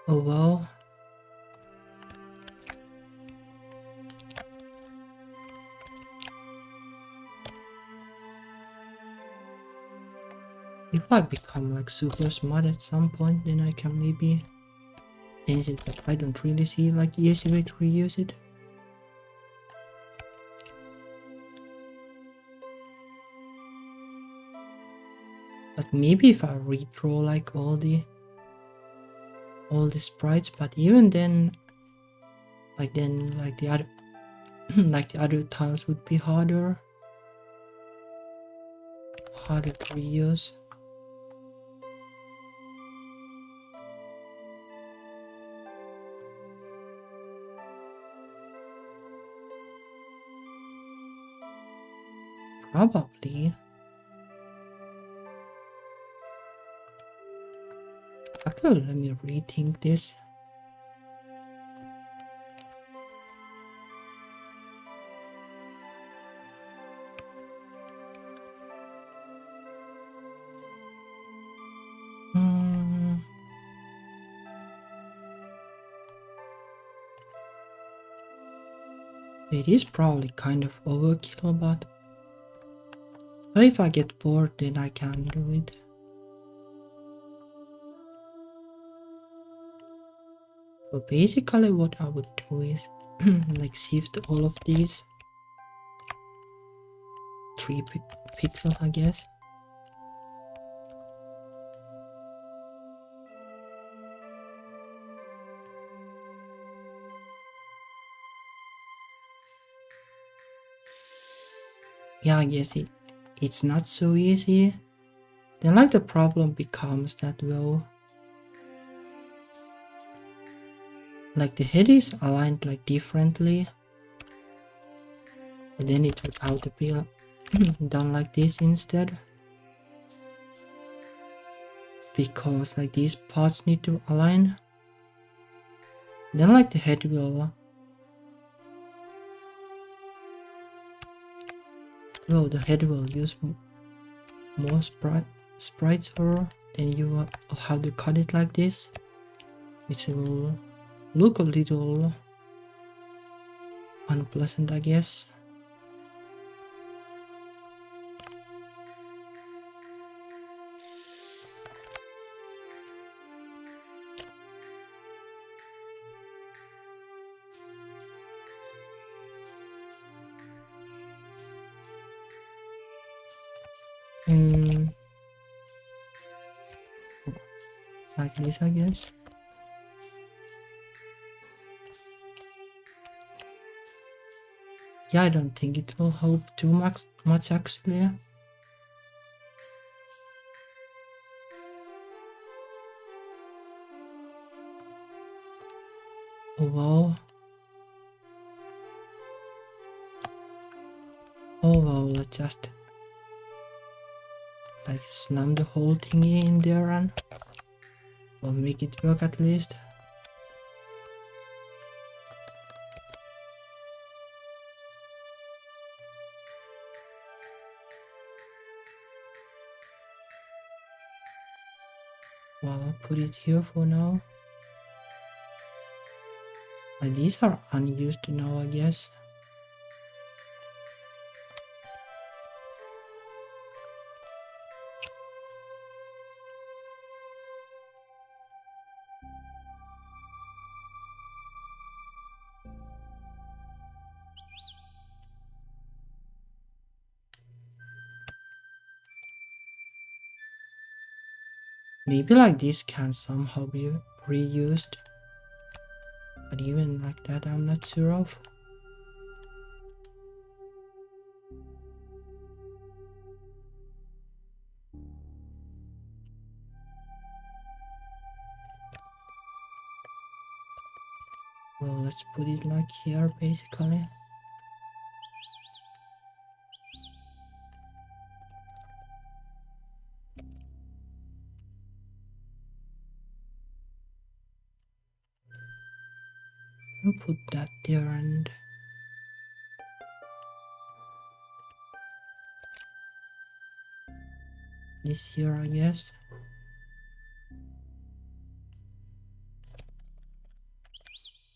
Oh well. If I become like super smart at some point, then I can maybe change it, but I don't really see like easy way to reuse it. Like maybe if I redraw like all the sprites, but even then like the other like the other tiles would be harder to reuse. Probably. Okay, let me rethink this. It is probably kind of overkill, but if I get bored, then I can do it. So basically what I would do is like shift all of these 3 pixels, I guess. Yeah, I guess it's not so easy. Then like the problem becomes that, well, like the head is aligned like differently, but then it would have to be done like this instead, because like these parts need to align. Then like the head will, well, the head will use more sprites, or then you will have to cut it like this, which will look a little unpleasant, I guess. Like this, I guess. Yeah, I don't think it will help too much actually. Oh wow. Oh wow, let's just like slam the whole thingy in there and or make it work at least. Well, I'll put it here for now. Like these are unused now, I guess. Maybe like this can somehow be reused, but even like that I'm not sure of. Well, let's put it like here basically. And put that there and this here, I guess.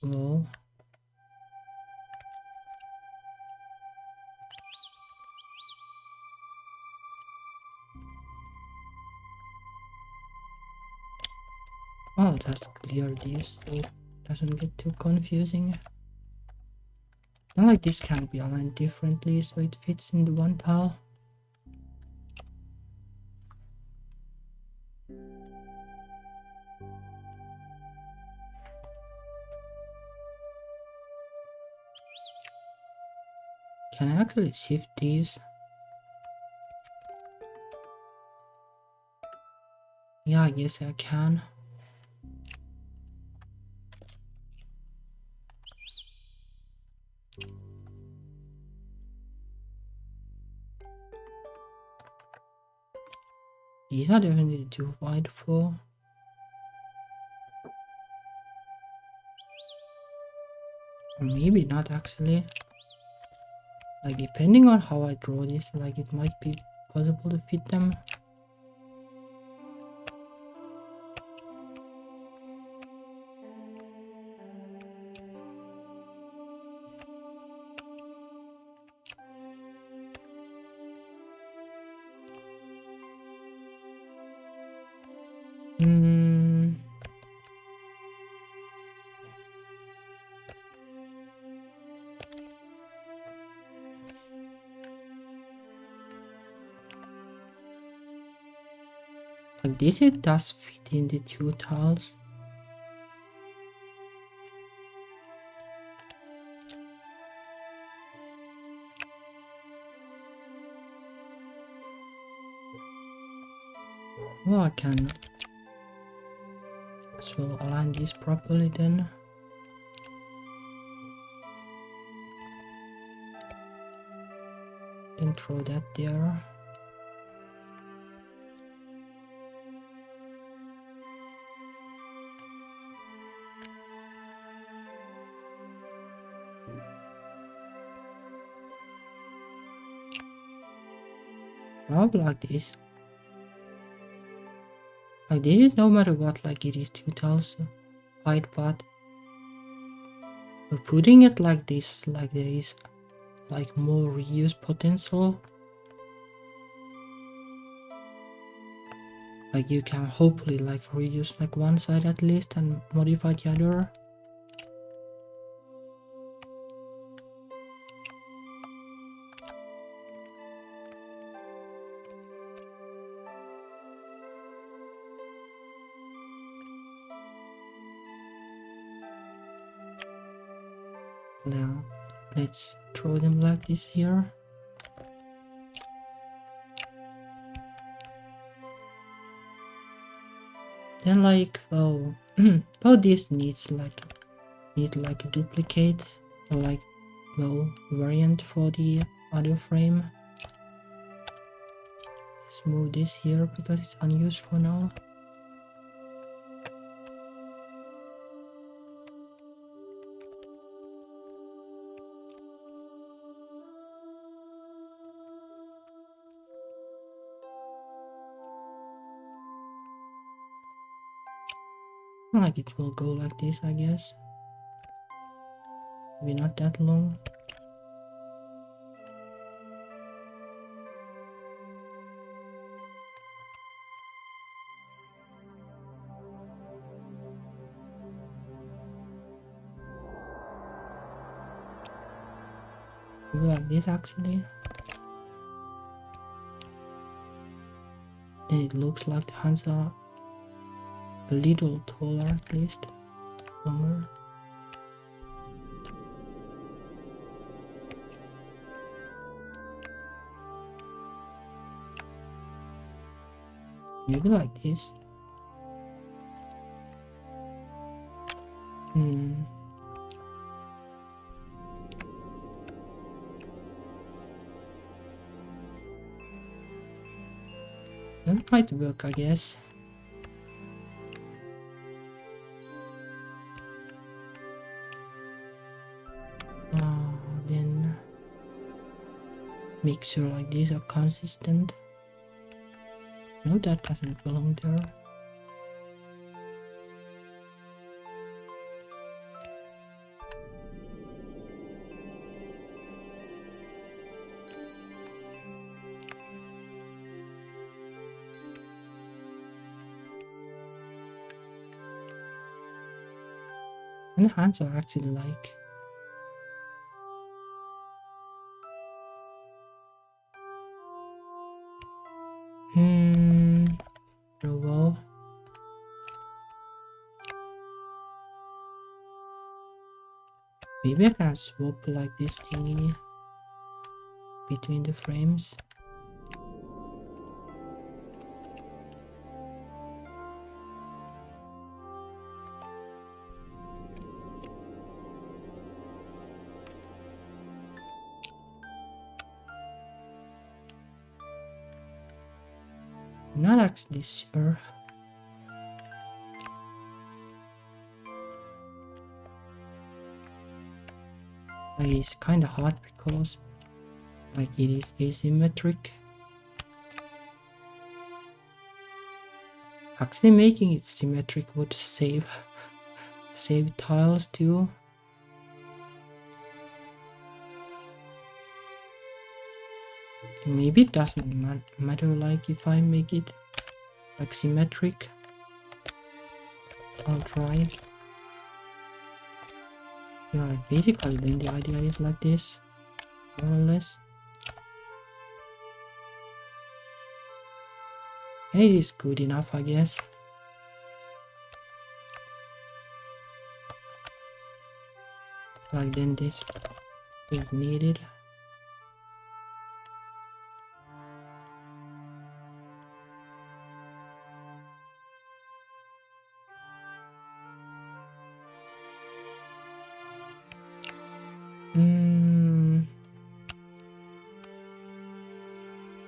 Well, I'll just clear this so it doesn't get too confusing. Not like this can be aligned differently so it fits into one tile. Can I actually shift these? Yeah, I guess I can. These are definitely too wide for. Or maybe not actually. Like depending on how I draw this, like it might be possible to fit them. Like this, it does fit in the two tiles. Well, I can as well align this properly then. Then throw that there. Probably like this. Like this is no matter what, like it is two tiles wide, but we're putting it like this, like there is like more reuse potential. Like you can hopefully like reuse like one side at least and modify the other. Now let's throw them like this here. Then like oh this needs like a duplicate or like variant for the other frame. Let's move this here because it's unused for now. Like it will go like this, I guess. Maybe not that long. Maybe like this actually. Then it looks like the hands are a little taller at least. Longer. Maybe like this. That might work, I guess. Then make sure like these are consistent. No, that doesn't belong there. And the hands are actually like oh well. Maybe I can swap like this thingy between the frames. Not actually sure. Like it's kind of hard because like it is asymmetric. Actually making it symmetric would save tiles too. Maybe it doesn't matter like if I make it like symmetric. I'll try. Yeah, basically then the idea is like this, more or less. It is good enough, I guess. Like then this is needed.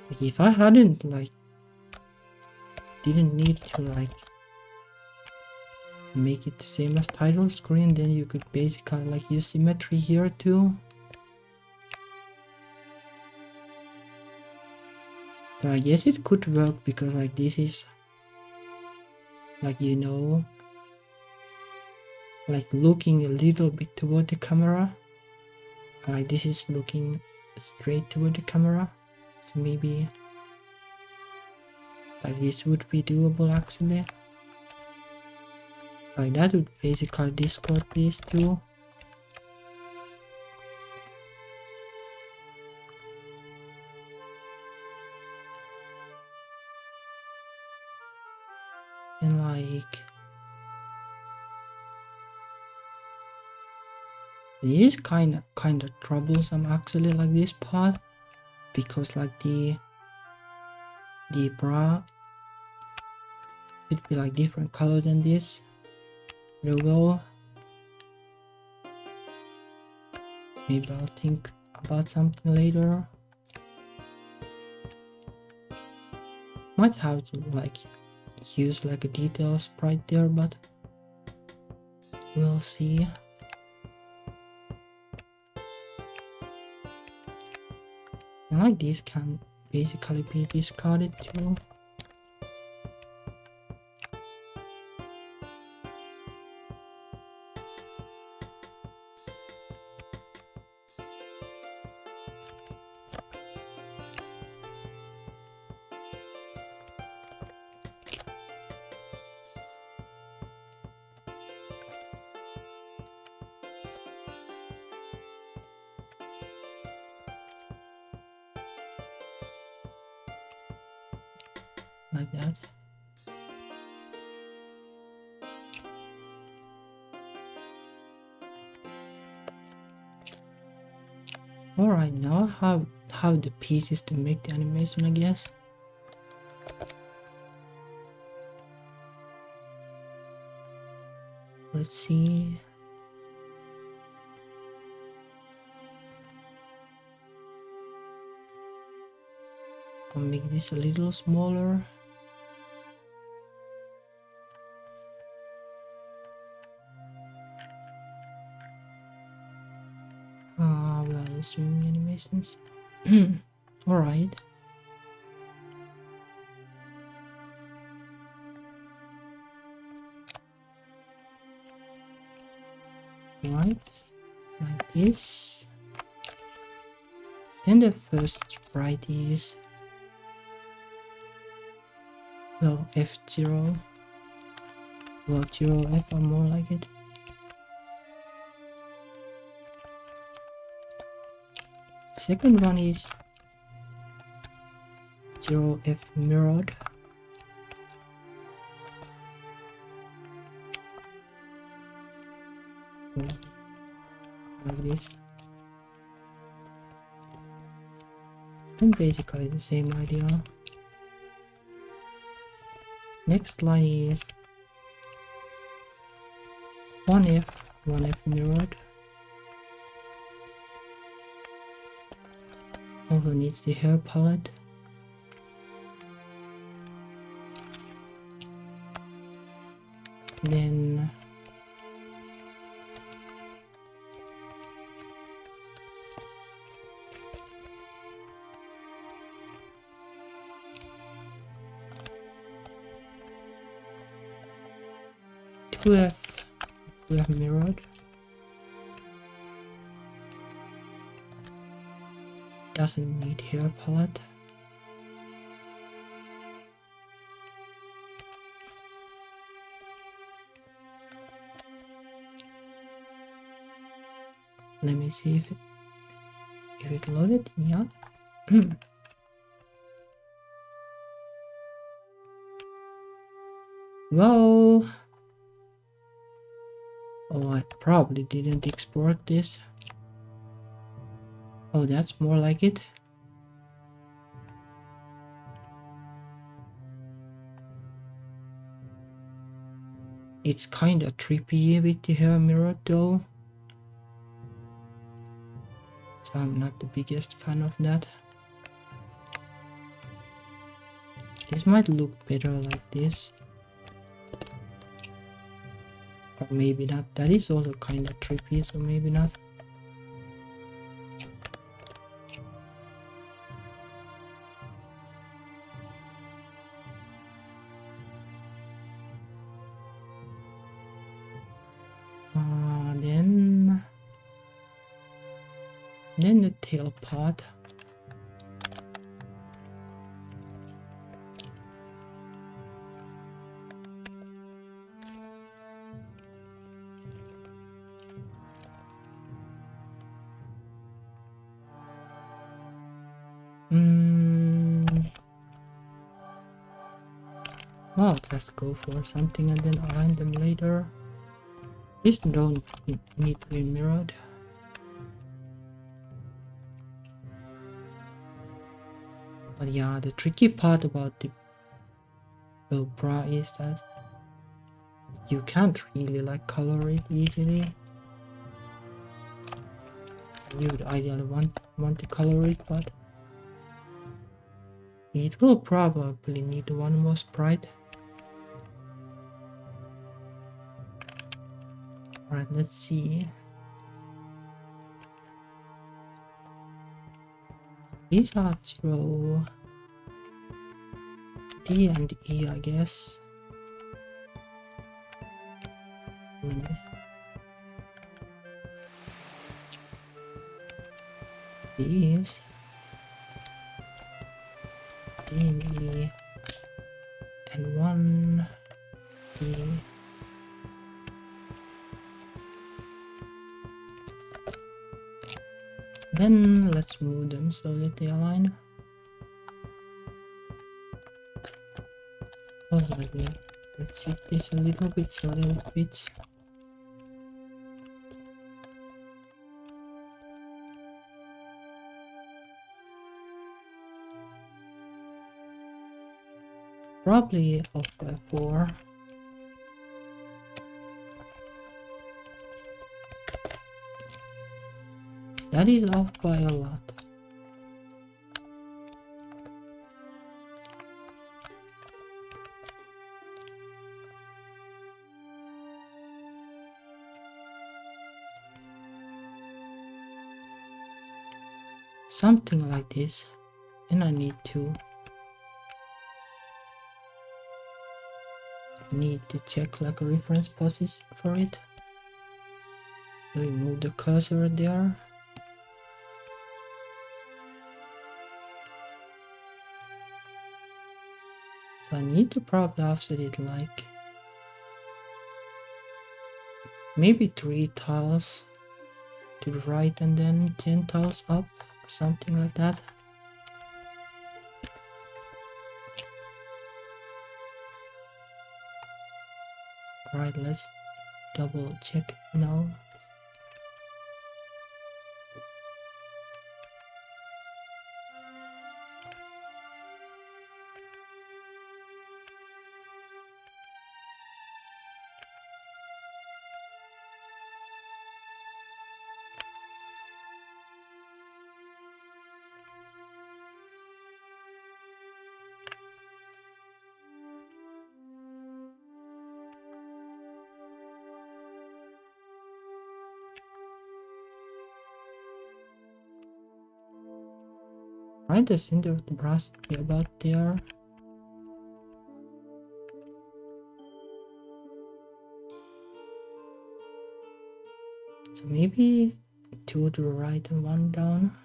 Like if I hadn't didn't need to make it the same as title screen, then you could basically use symmetry here too. So I guess it could work because this is looking a little bit toward the camera. This is looking straight toward the camera. So maybe this would be doable actually. That would basically discord these two. And it is kind of troublesome actually, this part, because the bra should be different color than this logo. Maybe I'll think about something later. Might have to use a detail sprite there, but we'll see. And this can basically be discarded too. Like that. Alright, now I have the pieces to make the animation, I guess. Let's see. I'll make this a little smaller. Well, swimming animations. Alright. Right, like this. Then the first sprite is F0. Well, 0F or more like it. Second one is 0F mirrored. Like this. And basically the same idea. Next line is 1F mirrored. Also needs the hair palette. Then we have mirrored. Doesn't need hair palette. Let me see if it loaded. Yeah. Whoa. Oh, I probably didn't export this. Oh, that's more like it. It's kinda trippy with the hair mirror though. So I'm not the biggest fan of that. This might look better like this. Or maybe not. That is also kinda trippy, so maybe not. Then the tail part. Well, just go for something and then align them later. These don't need to be mirrored. But yeah, the tricky part about the bra is that you can't really like color it easily. You would ideally want to color it, but it will probably need one more sprite. Alright, let's see. These are 0, D and E, I guess. These D and E and 1 D. Then let's move them so that they align. Also, let's shift this a little bit so that it fits. Probably off by 4. That is off by a lot. Something like this. And I need to check like a reference poses for it. Remove the cursor there. So I need to probably offset it like maybe 3 tiles to the right and then 10 tiles up or something like that. Alright, let's double check now. Right, the center of the brush be about there. So maybe 2 to the right and 1 down.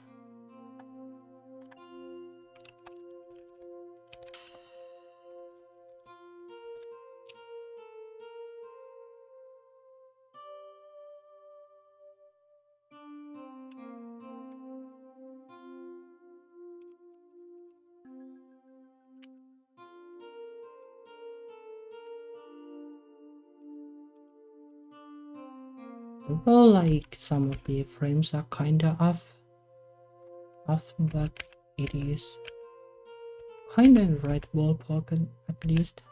Well, like some of the frames are kinda off, but it is kinda in the right ballpark at least.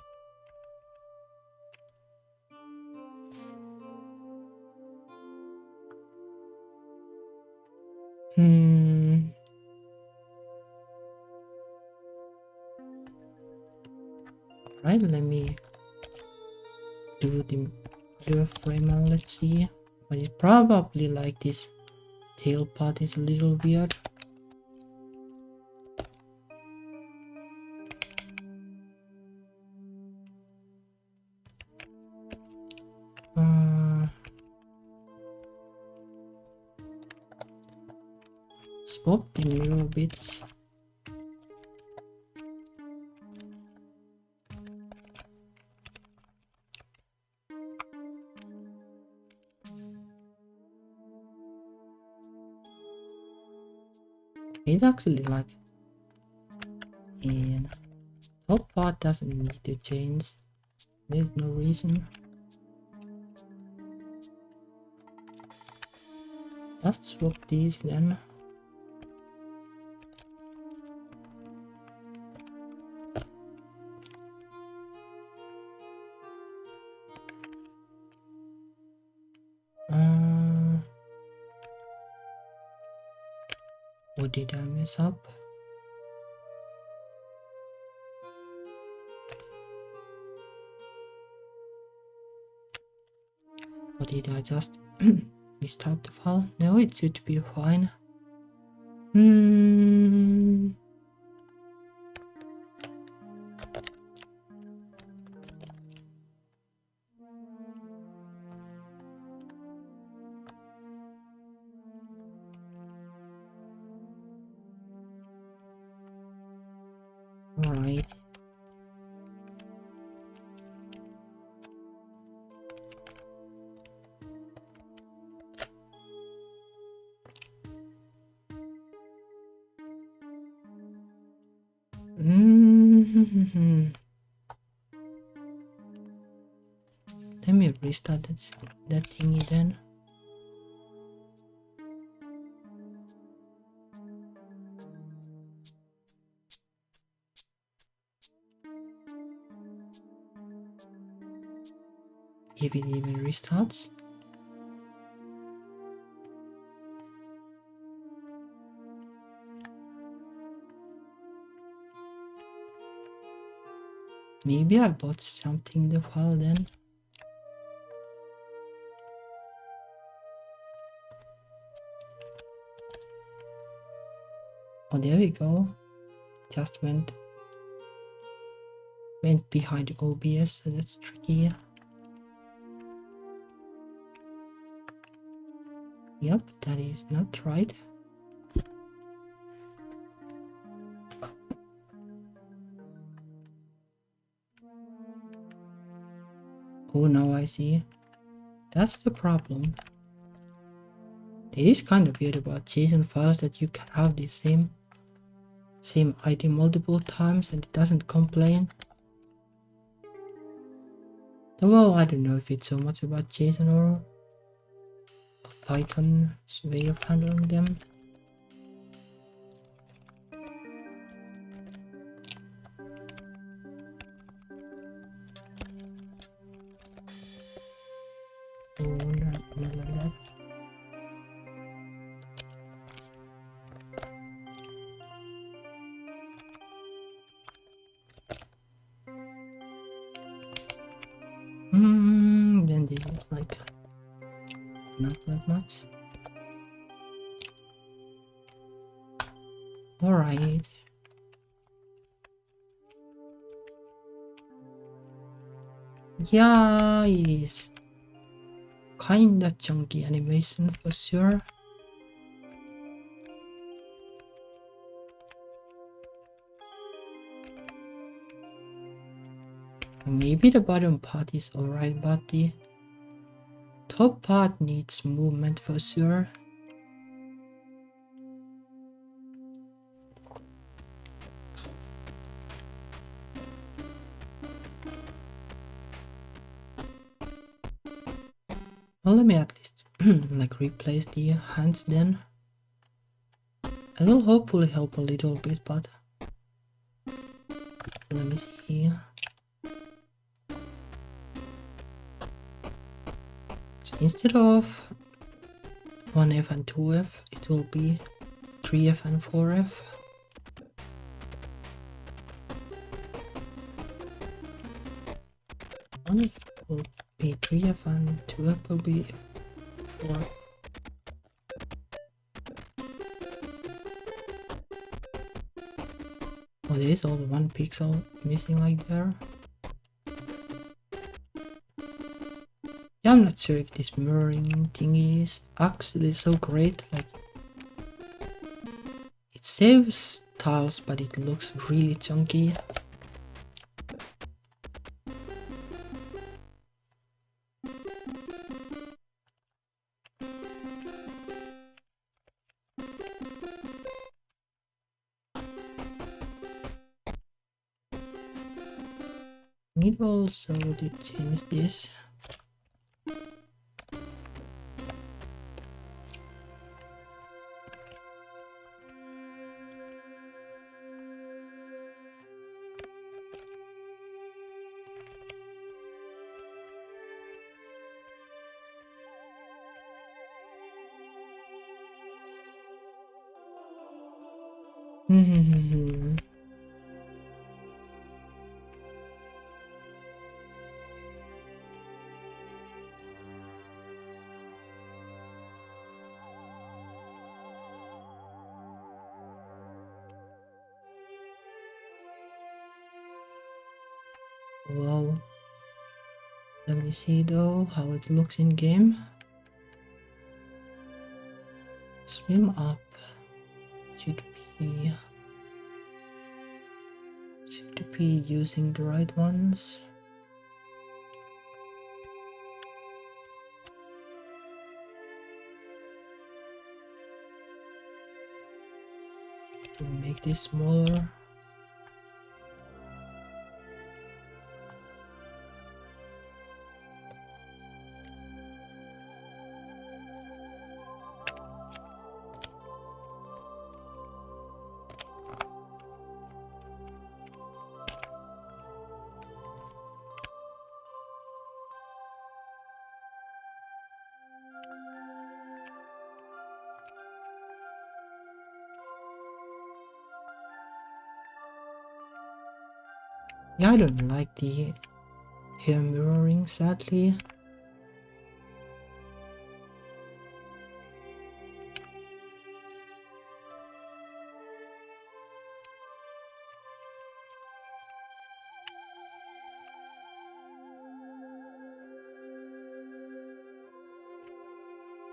Right, let me do the other frame and let's see. But it's probably like this tail part is a little weird. Swap the mirror bits. It actually like in top part doesn't need to change. There's no reason. Just swap these then. Or did I mess up? Or did I just restart the file? No, it should be fine. Alright. Let me restart that thingy then. If it even restarts. Maybe I bought something in the file then. Oh, there we go. Just went behind OBS, so that's tricky. Yep, that is not right. Oh, now I see. That's the problem. It is kind of weird about JSON files that you can have the same item multiple times and it doesn't complain. Well, I don't know if it's so much about JSON or Python's way of handling them. Oh, not like that. Then this is like not that much. Alright. Yeah, it is kinda chunky animation for sure. Maybe the bottom part is alright, but the top part needs movement for sure. Well, let me at least like replace the hands then. It will hopefully help a little bit, but let me see. So instead of 1F and 2F, it will be 3F and 4F. One F will be 3F and 2F will be 4F. Oh, there is only 1 pixel missing like there. Yeah, I'm not sure if this mirroring thing is actually so great. Like, it saves tiles, but it looks really chunky. Need also to change this. Wow. Let me see though how it looks in game. Swim up. Should be using the right ones. To make this smaller. Yeah, I don't like the hair mirroring, sadly.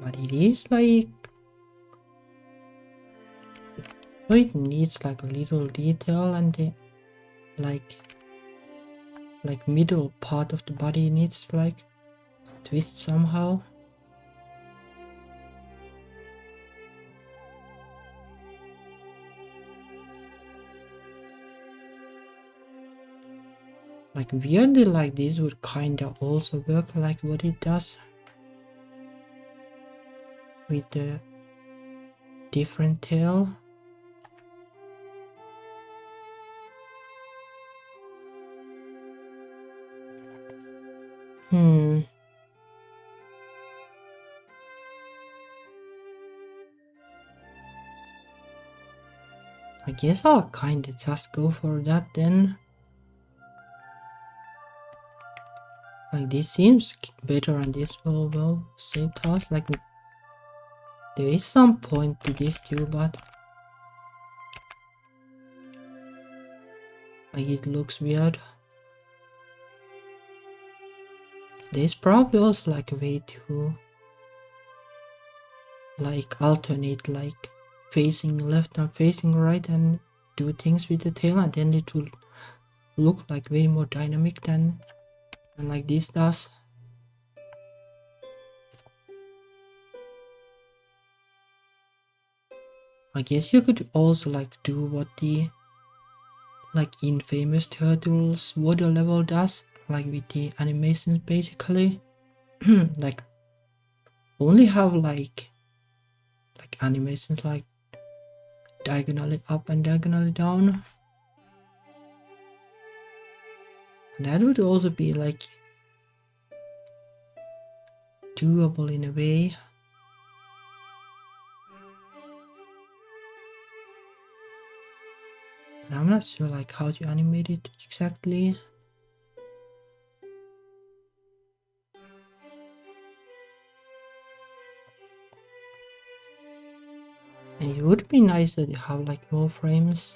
But it is like... So it needs like a little detail, and the like middle part of the body needs to like twist somehow. Like weirdly, like this would kinda also work like what it does with the different tail. I guess I'll kinda just go for that then. Like this seems better, and this will well save tasks. Like there is some point to this too, but like it looks weird. There's probably also like a way to like alternate, like facing left and facing right, and do things with the tail, and then it will look like way more dynamic than like this does. I guess you could also like do what the like Infamous Turtles water level does, like with the animations basically. Like only have like animations like diagonally up and diagonally down. And that would also be like doable in a way. But I'm not sure like how to animate it exactly. And it would be nice that you have like more frames.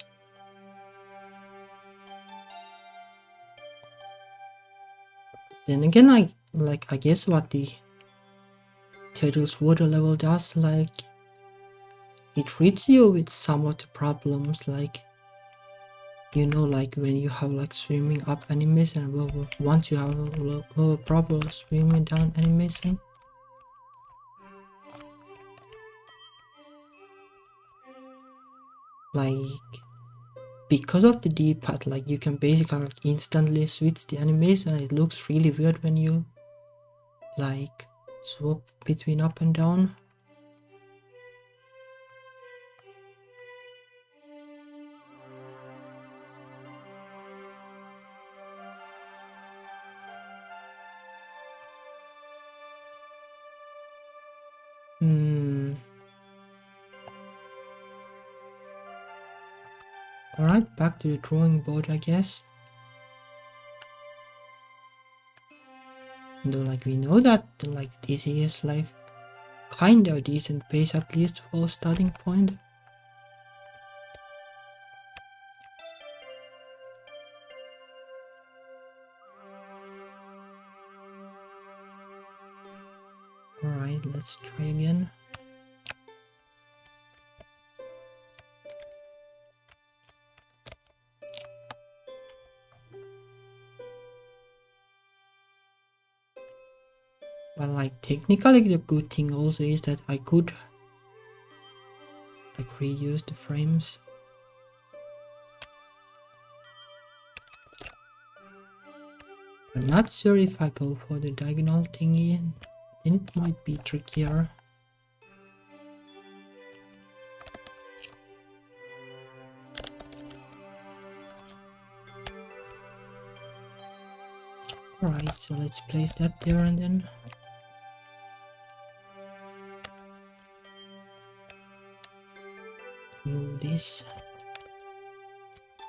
Then again, I guess what the Turtles water level does, like it treats you with some of the problems, like you know, like when you have like swimming up animation, well, once you have a proper swimming down animation. Like because of the D-pad, like you can basically like instantly switch the animation. It looks really weird when you like swap between up and down. Alright, back to the drawing board, I guess. Though like we know that like this is like kinda decent pace at least for a starting point. Alright, let's try again. But like technically the good thing also is that I could like reuse the frames. I'm not sure if I go for the diagonal thingy, then it might be trickier. Alright, so let's place that there and then. Move this.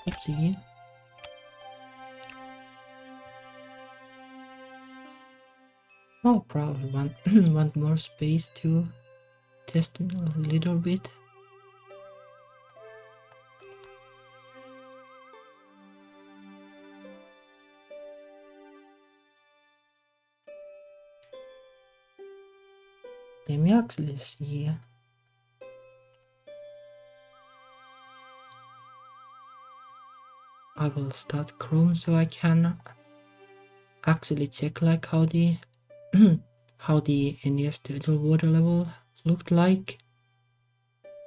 Oopsie. Oh, probably want more space to test it a little bit. Let me actually see. I will start Chrome so I can actually check like how the how the NES turtle water level looked like.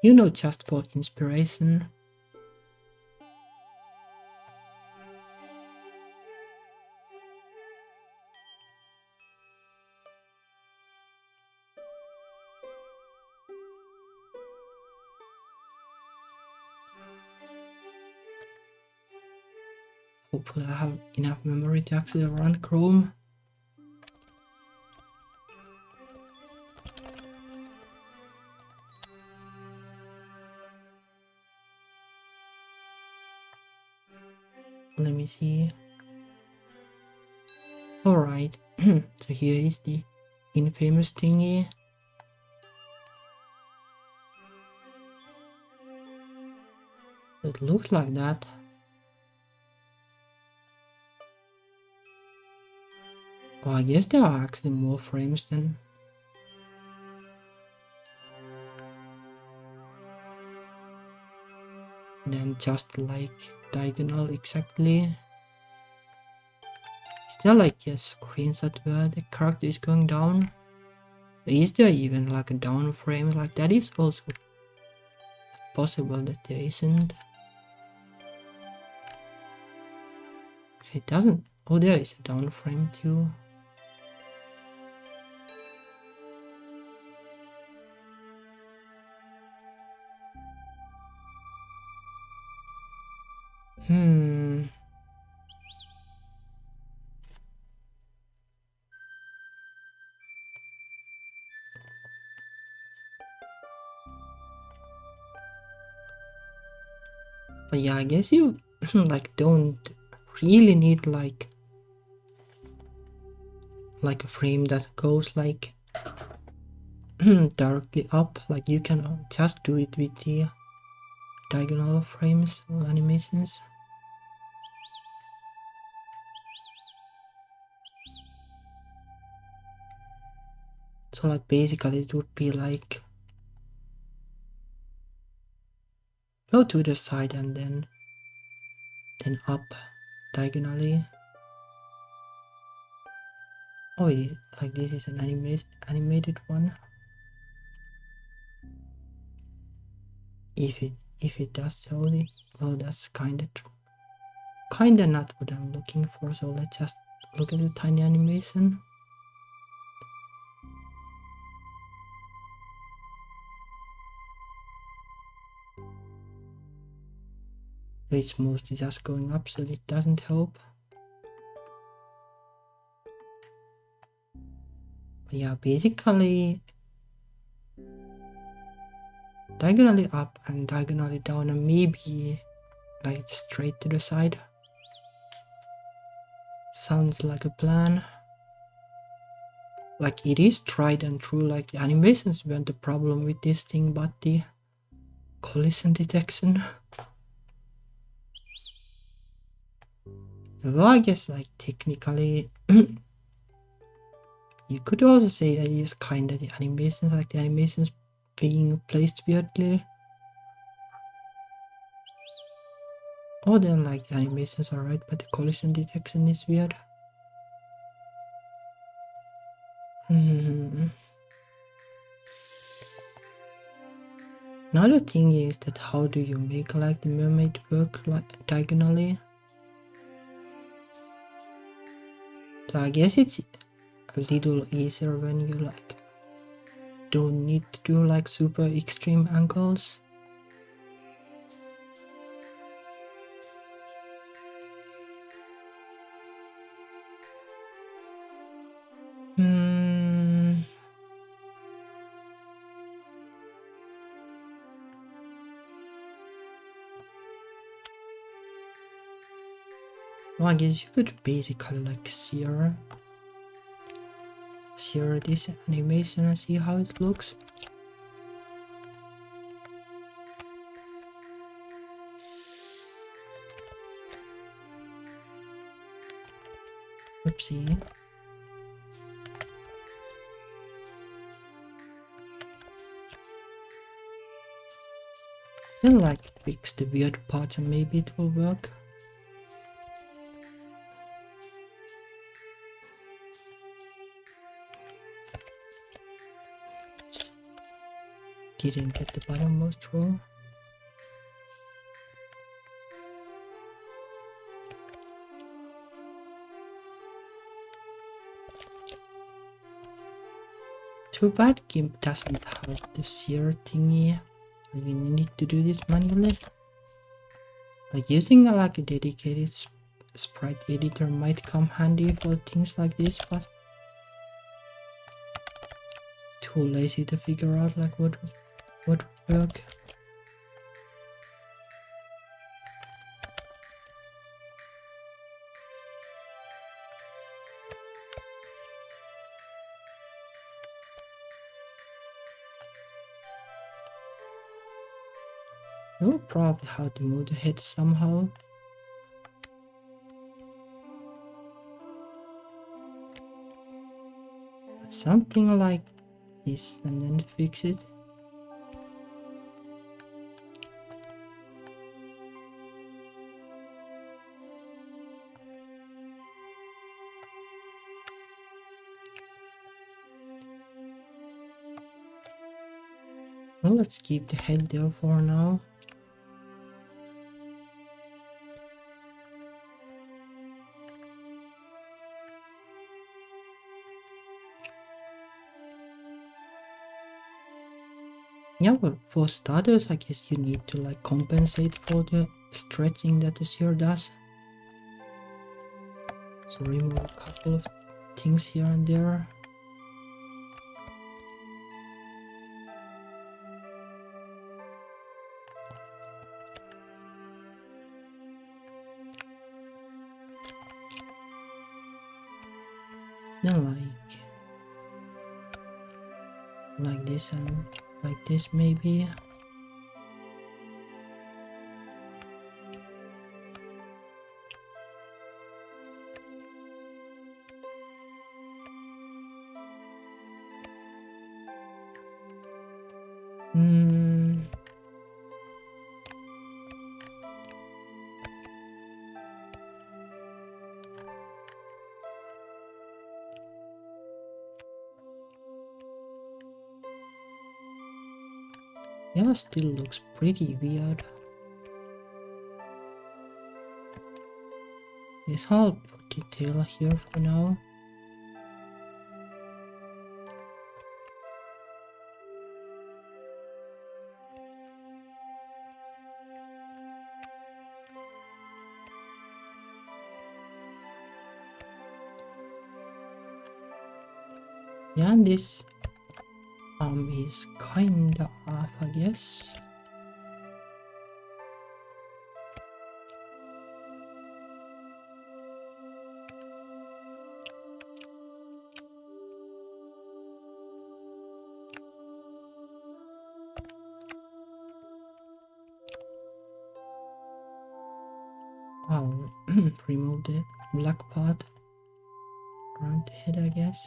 You know, just for inspiration. Hopefully I have enough memory to actually run Chrome. Let me see. Alright, so here is the infamous thingy. It looks like that. Oh, I guess there are actually more frames than just like diagonal exactly. Is there like a screenshot where the character is going down? Is there even like a down frame? Like that is also possible that there isn't. It doesn't. Oh, there is a down frame too. But yeah, I guess you like don't really need like a frame that goes like directly up. Like you can just do it with the diagonal frames or animations. So like basically it would be like go to the side and then up diagonally. Oh, like this is an animated one. If it does totally, well, that's kinda not what I'm looking for. So let's just look at the tiny animation. It's mostly just going up, so it doesn't help. But yeah, basically diagonally up and diagonally down, and maybe like straight to the side. Sounds like a plan. Like it is tried and true, like the animations weren't the problem with this thing, but the collision detection. Well, I guess like technically you could also say that it's kinda the animations, like the animations being placed weirdly. Or then like the animations are right, but the collision detection is weird. Another thing is that how do you make like the mermaid work like diagonally? So I guess it's a little easier when you like don't need to do like super extreme angles. Well, I guess you could basically like sear this animation and see how it looks. Oopsie. Then like fix the weird parts and maybe it will work. Didn't get the bottommost row. Too bad GIMP doesn't have the sear thingy. You need to do this manually. Like using like a dedicated sprite editor might come handy for things like this, but too lazy to figure out like what would work. You'll probably have to move the head somehow. But something like this and then fix it. Well, let's keep the head there for now. Yeah, well, for starters, I guess you need to like compensate for the stretching that the sphere does. So remove a couple of things here and there. Then like this and like this maybe. Yeah, still looks pretty weird. Yes, I'll put the tail here for now. Yeah, and this is kinda off, I guess. I'll remove the black part around the head, I guess.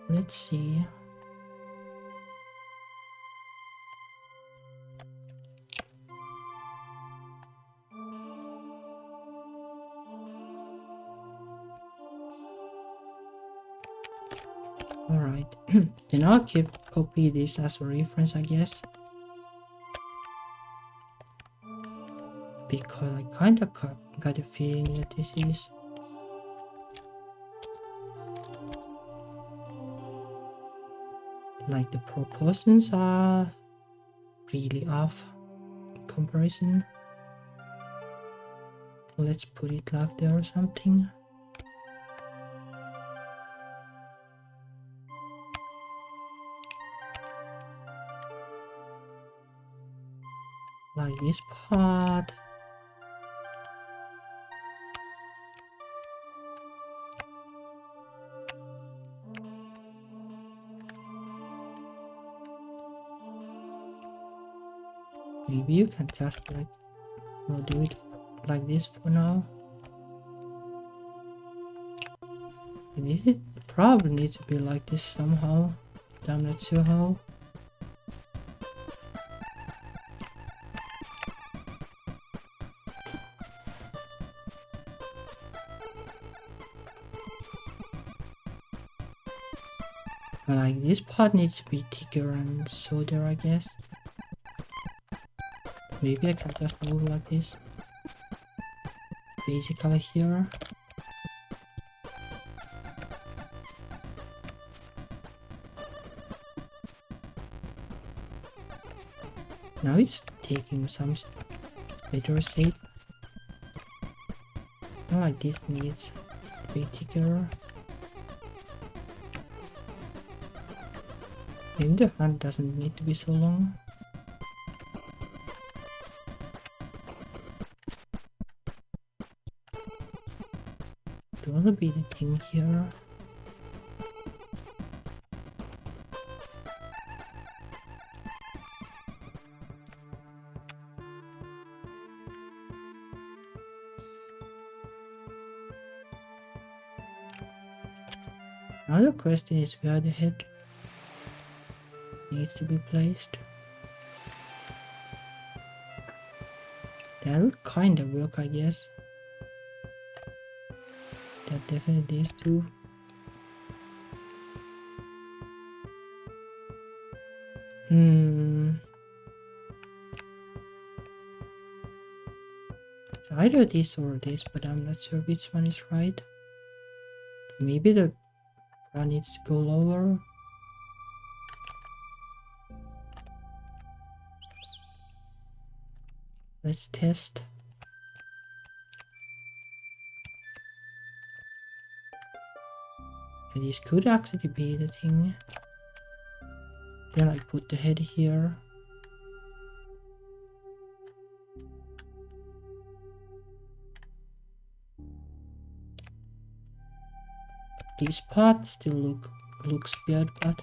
Let's see. Alright, then I'll copy this as a reference, I guess. Because I kinda got a feeling that this is like the proportions are really off in comparison. Let's put it like there or something. Like this part. Maybe you can just like do it like this for now. It probably needs to be like this somehow, but I'm not sure how. Like this part needs to be thicker and shorter, I guess. Maybe I can just move like this. Basically here. Now it's taking some better shape. Not like this needs to be thicker. Maybe the hand doesn't need to be so long. It will be the thing here. Now the question is where the head needs to be placed. That would kind of work, I guess. That definitely is too. Either this or this, but I'm not sure which one is right. Maybe the bra needs to go lower. Let's test. And this could actually be the thing. Then I put the head here. These parts still looks weird, but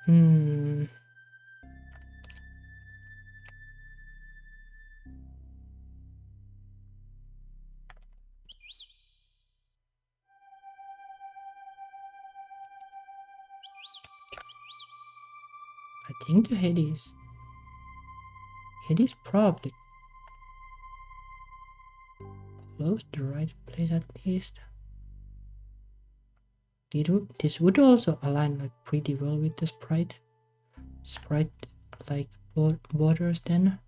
Hmm. I think the head is probably close to the right place at least. This would also align like pretty well with the sprite like borders then.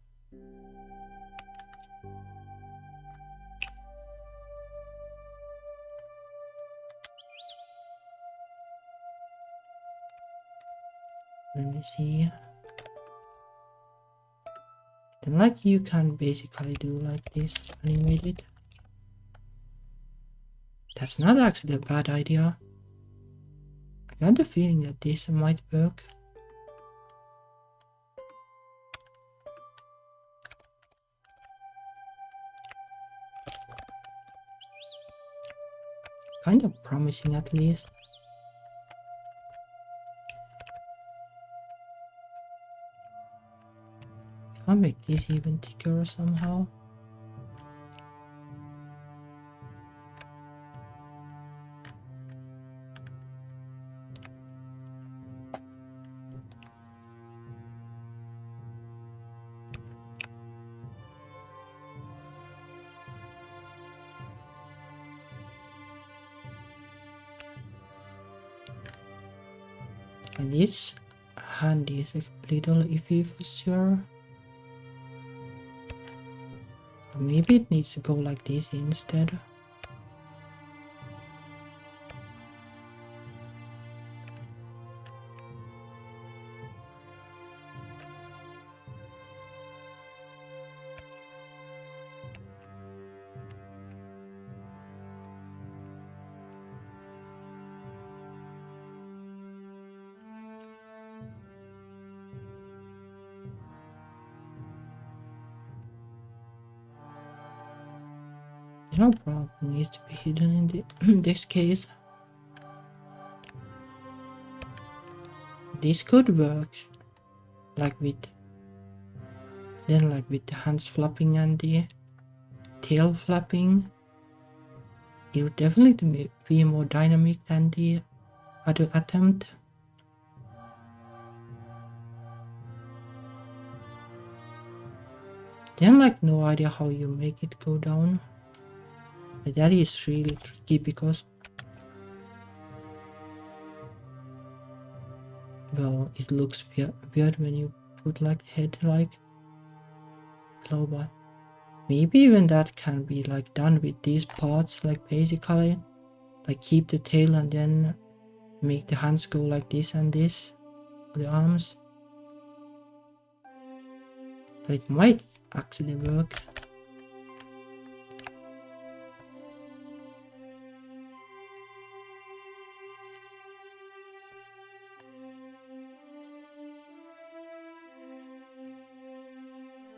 Let me see. Then like you can basically do like this, animate it. That's not actually a bad idea. I got the feeling that this might work. Kind of promising at least. I'll make this even thicker somehow. And this hand is a little iffy for sure. Maybe it needs to go like this instead. No problem needs to be hidden in this case. This could work, like with the hands flapping and the tail flapping. It would definitely be more dynamic than the other attempt. Then like no idea how you make it go down. That is really tricky because, well, it looks weird when you put like the head like low, but maybe even that can be like done with these parts, like basically like keep the tail and then make the hands go like this and this, the arms. But it might actually work.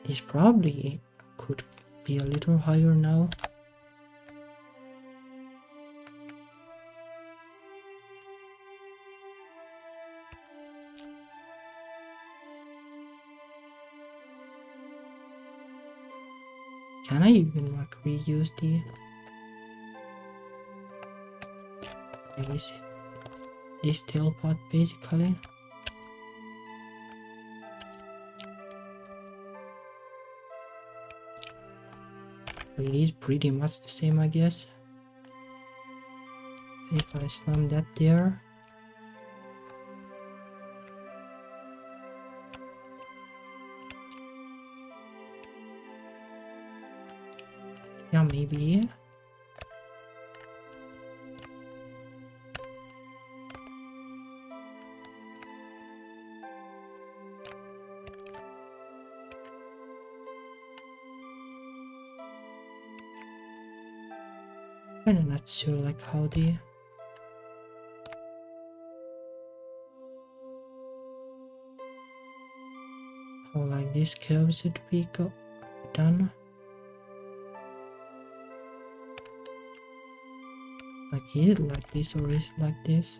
This probably could be a little higher now. Can I even like reuse this tail part basically? It is pretty much the same, I guess. If I slam that there. Yeah, maybe. I'm not sure like how like this curve should be done. Like here, like this, or is it like this?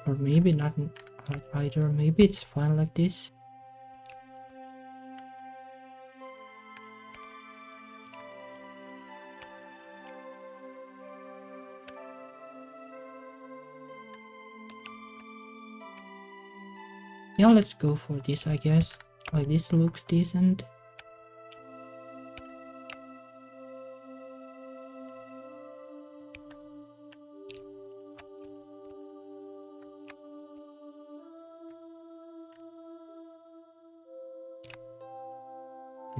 Or maybe not like either. Maybe it's fine like this. Yeah, let's go for this, I guess. Like this looks decent.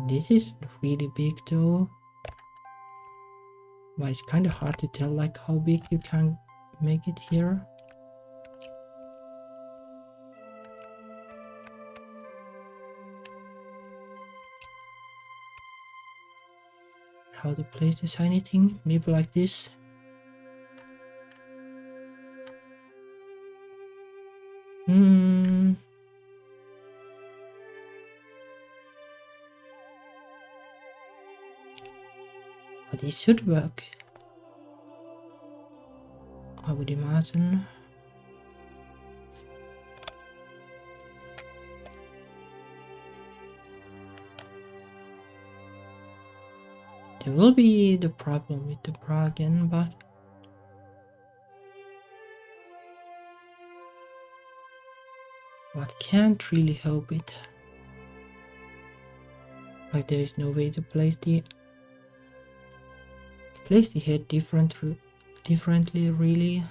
This is really big though. But it's kind of hard to tell like how big you can make it here. How to place this anything? Maybe like this. But this should work, I would imagine. There will be the problem with the bra again, but can't really help it. Like there is no way to place the head differently really.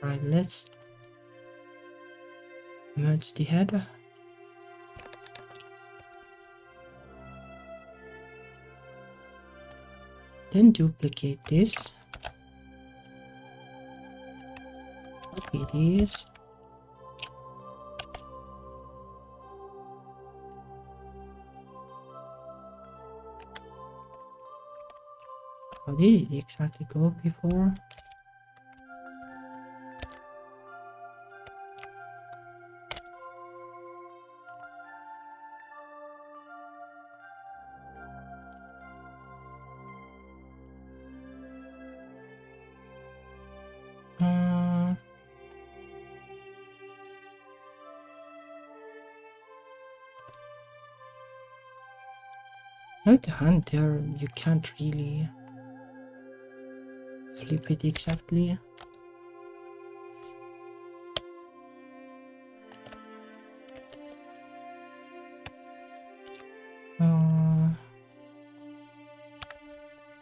Right, let's merge the head. Then duplicate this. Copy this. How did it exactly go before? With the hand there, you can't really flip it exactly.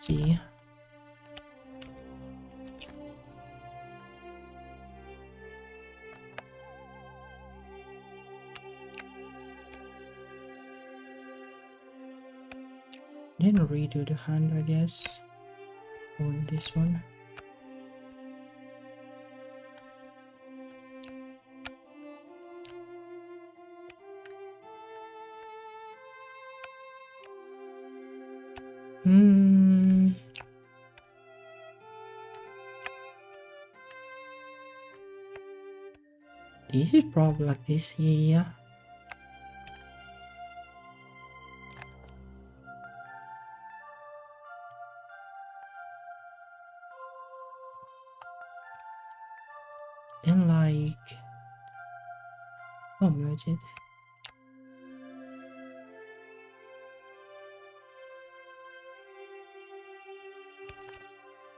See. Then redo the hand, I guess, on this one. This is probably like this, yeah. Then like, merge it.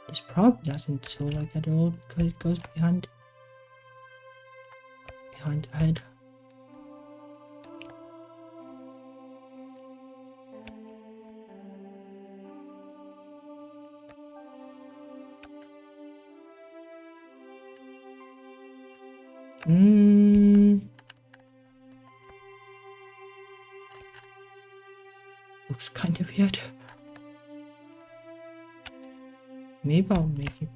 This probably doesn't show like at all because it goes behind the head. Looks kind of weird. Maybe I'll make it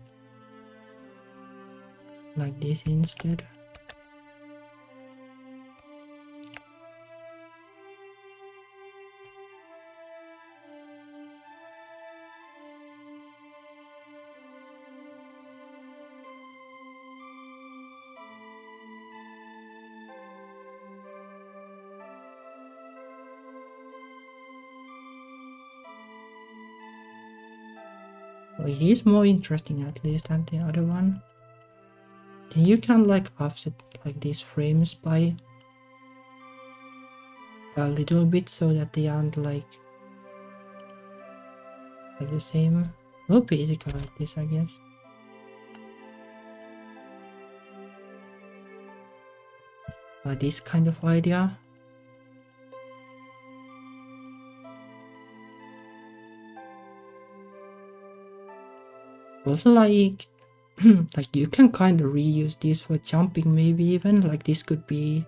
like this instead. It is more interesting at least than the other one. Then you can like offset like these frames by a little bit so that they aren't like the same. Well, basically like this, I guess. Like this kind of idea. Also like like you can kind of reuse this for jumping, maybe even like this could be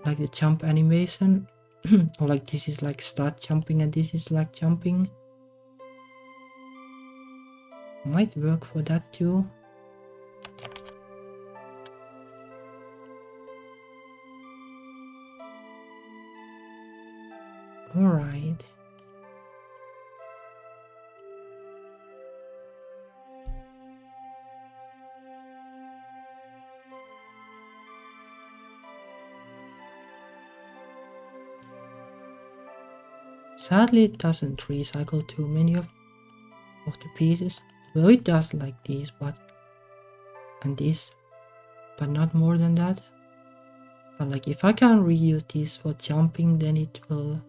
like the jump animation or like this is like start jumping and this is like jumping. Might work for that too. Alright. Sadly, it doesn't recycle too many of the pieces. Well, it does like this, and this, but not more than that. But like if I can reuse this for jumping, then it will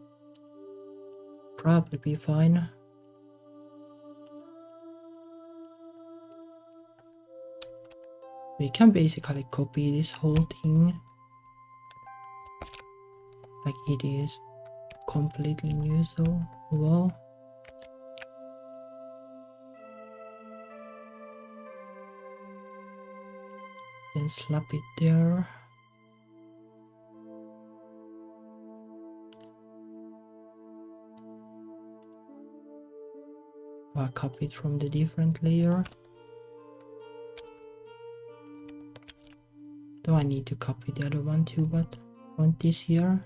probably be fine. We can basically copy this whole thing like it is completely new, so well. Then slap it there. Or copy it from the different layer. Though I need to copy the other one too, but I want this here.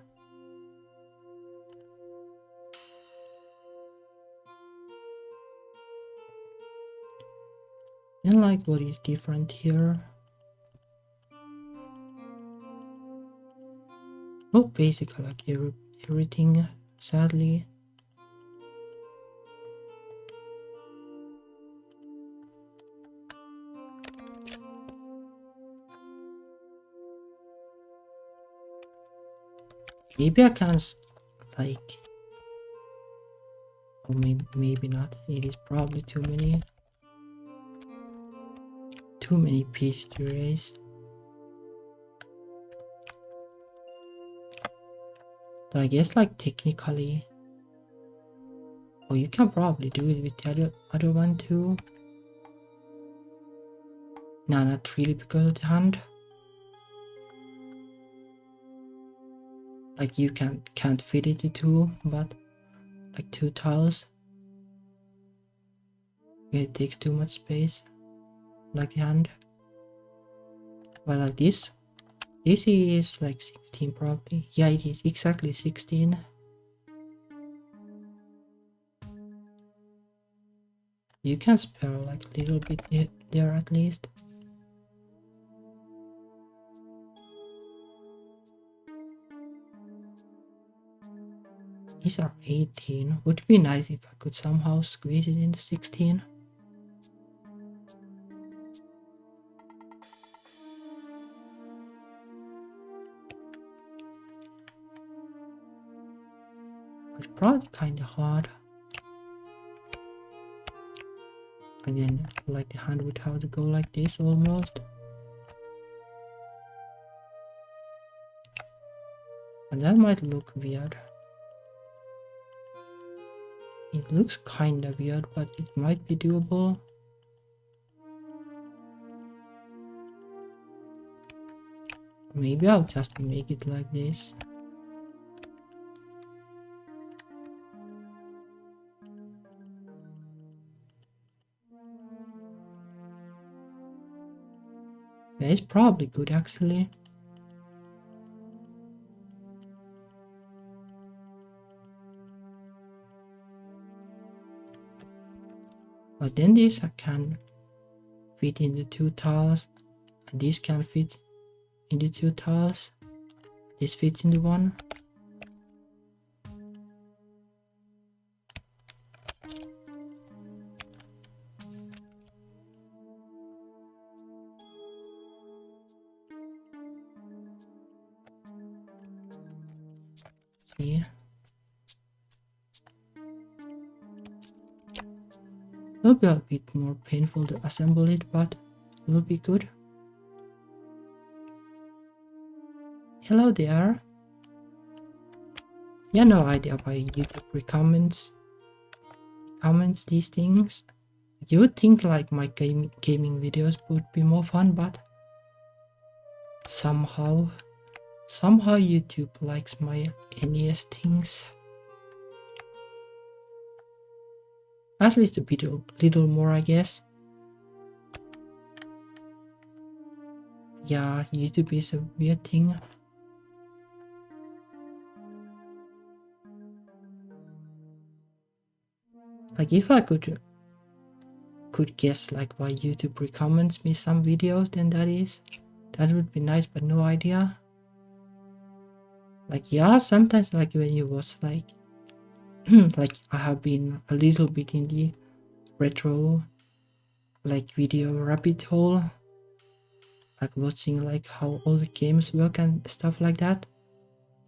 Then like what is different here? Oh, basically like everything, sadly. Maybe I can like, or maybe not. It is probably too many pieces to erase. So I guess like technically, or you can probably do it with the other one too. No, not really because of the hand. Like you can't fit it to two, but like 2 tiles. It takes too much space, like the hand. But like this is like 16 probably. Yeah, it is exactly 16. You can spare like a little bit there at least. These are 18. Would be nice if I could somehow squeeze it into 16. It's probably kinda hard. Again, like the hand would have to go like this almost. And that might look weird. It looks kinda weird, but it might be doable. Maybe I'll just make it like this. Yeah, it's probably good actually. But then this I can fit in the 2 tiles, and this can fit in the 2 tiles. This fits in the one. See. It'll be a bit more painful to assemble it, but it will be good. Hello there. Yeah, no idea why YouTube recommends these things. You would think like my gaming videos would be more fun, but somehow YouTube likes my NES things. At least a bit, little more, I guess. Yeah, YouTube is a weird thing. Like if I could guess like why YouTube recommends me some videos, then that would be nice, but no idea. Like yeah, sometimes like when you watch like like I have been a little bit in the retro like video rabbit hole, like watching like how all the games work and stuff like that,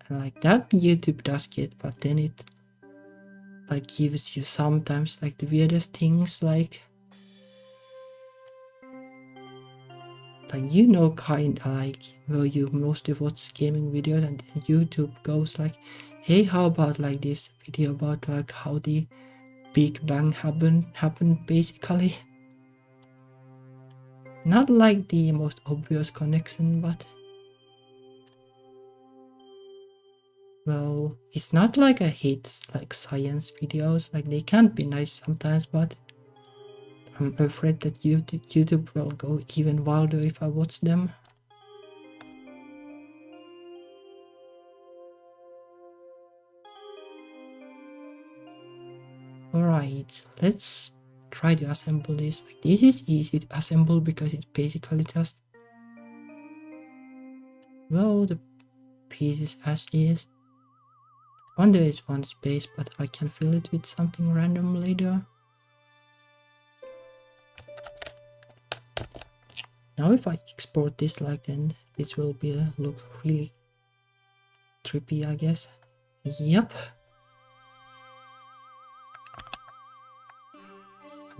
and like that YouTube does get, but then it like gives you sometimes like the weirdest things, like you know, kind of like where you mostly watch gaming videos and then YouTube goes like, hey, how about like this video about like how the Big Bang happened basically. Not like the most obvious connection, but well, it's not like I hate like science videos, like they can be nice sometimes, but I'm afraid that YouTube will go even wilder if I watch them. Alright, let's try to assemble this. Like, this is easy to assemble because it's basically just, well, the pieces as is. One there is one space, but I can fill it with something random later. Now if I export this, like, then this will be look really trippy, I guess. Yep.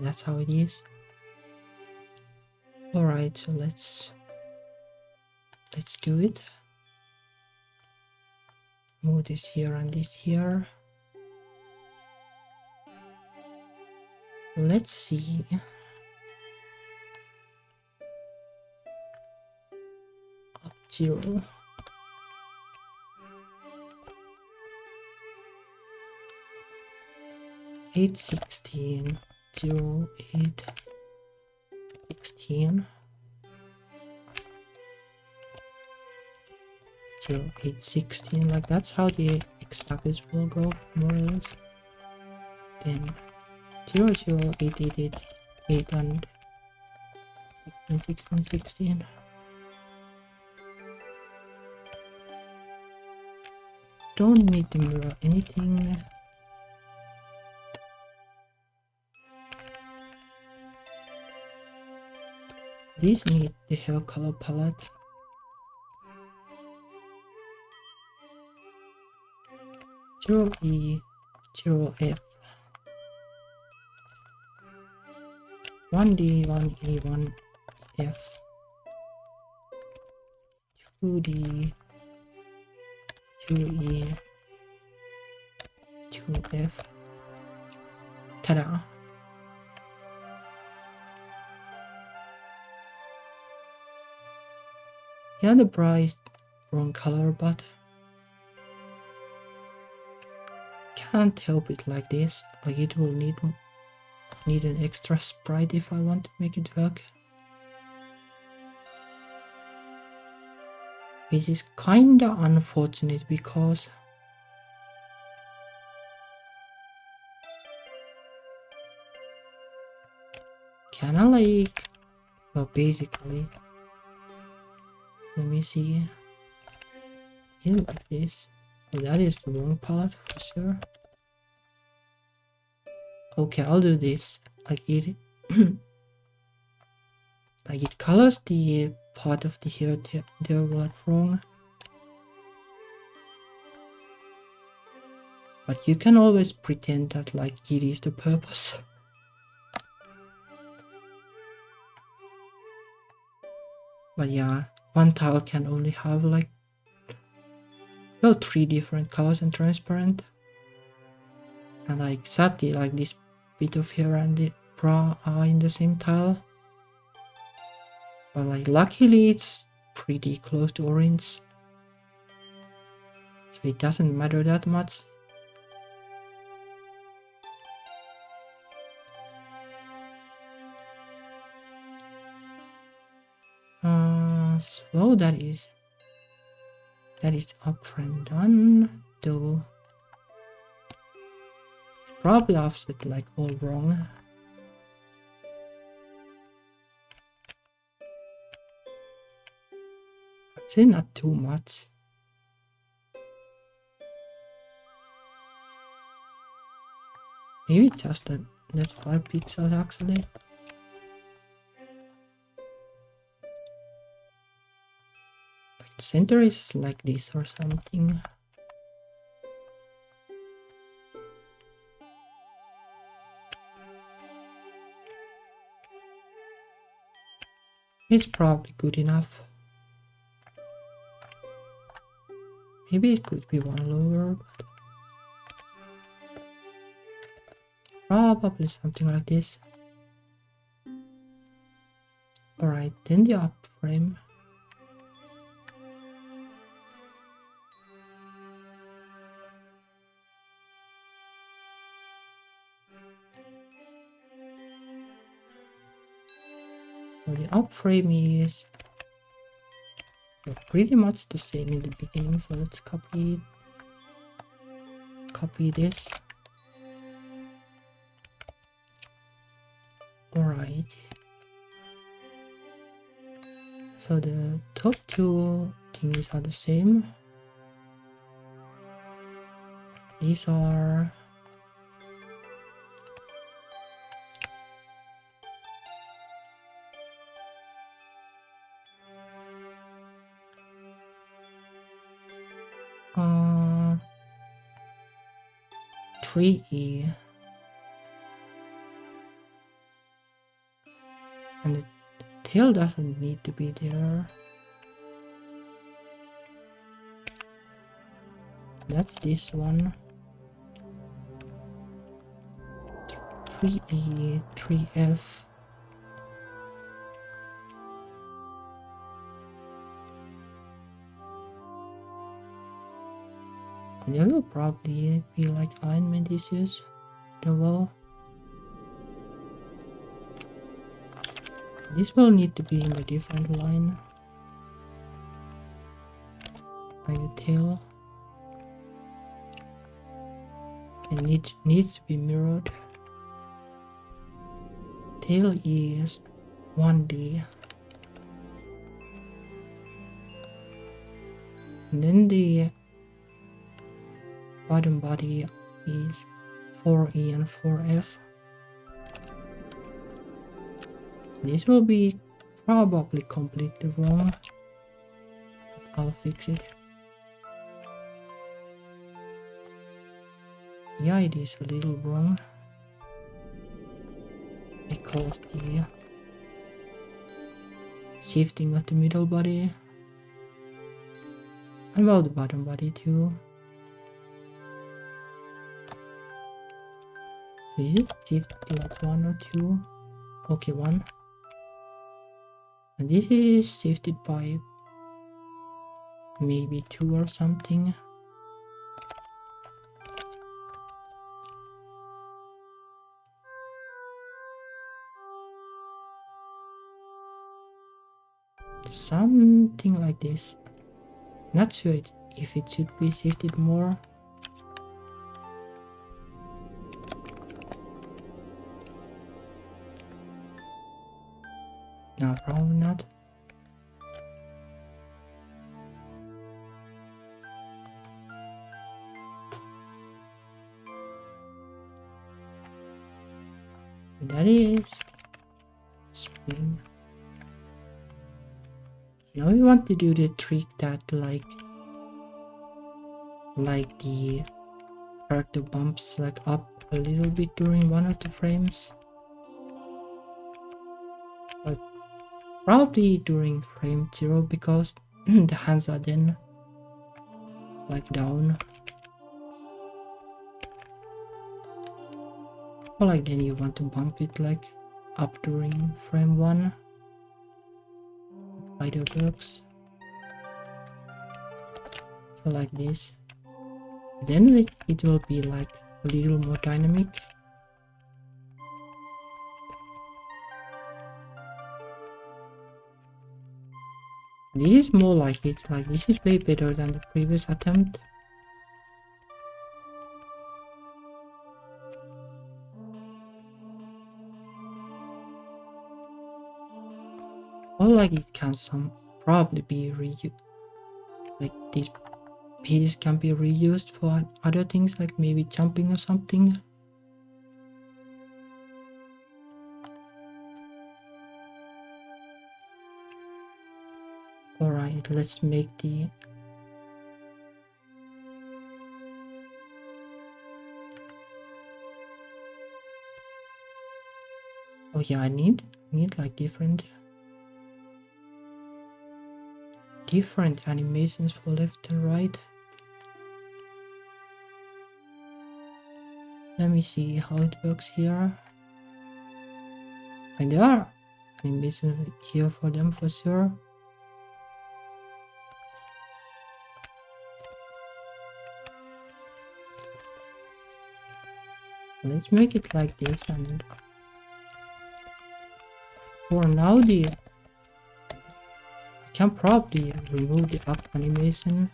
That's how it is. Alright, so let's do it. Move this here and this here. Let's see. Up 0. Eight 16 0 8 16 0 8 16, like that's how the x-axis will go more or less. Then 0 0 8 8 8 8 and 16 16 16. Don't need to mirror anything. These need the hair color palette. Zero E, 0 F, 1D, 1E, 1 F, 2D, 2E, 2 F. Ta-da! Yeah, the wrong color, but can't help it like this. Like it will need an extra sprite if I want to make it work. Which is kinda unfortunate because kinda like, well, basically, let me see. Yeah, like this. Oh, that is the wrong palette for sure. Okay, I'll do this. Like it, like it colors the part of the hair there like wrong. But you can always pretend that like it is the purpose. But yeah, one tile can only have like, well, 3 different colors and transparent. And like sadly, like this bit of hair and the bra are in the same tile. But like luckily it's pretty close to orange. So it doesn't matter that much. So that is up frame done, though probably offset like all wrong. I'd say not too much. Maybe just that's 5 pixels actually. Center is like this or something. It's probably good enough. Maybe it could be one lower, but probably something like this. Alright, then the up frame. So the up frame is pretty much the same in the beginning, so let's copy this. Alright. So the top 2 thingies are the same. These are uh 3E, and the tail doesn't need to be there. That's this one. 3E, 3F. And there will probably be like alignment issues with the wall. This will need to be in a different line, like the tail. It needs to be mirrored. Tail is 1D. And then the bottom body is 4E and 4F. This will be probably completely wrong. I'll fix it. Yeah, it is a little wrong. Because the shifting of the middle body. And well, the bottom body too. Is it shifted like 1 or 2? Okay, 1. And this is shifted by maybe 2 or something. Something like this. Not sure if it should be shifted more. No, probably not. That is spring. Now we want to do the trick that like the character bumps like up a little bit during one of the frames. Like probably during frame 0 because the hands are then like down. Or like then you want to bump it like up during frame 1. Either works. So like this. Then it will be like a little more dynamic. This is more like it, like this is way better than the previous attempt. Or like it can probably be reused. Like this piece can be reused for other things like maybe jumping or something. Alright, let's make the oh yeah, I need like different animations for left and right. Let me see how it works here. And there are animations here for them for sure. Let's make it like this, and for now I can probably remove the up animation.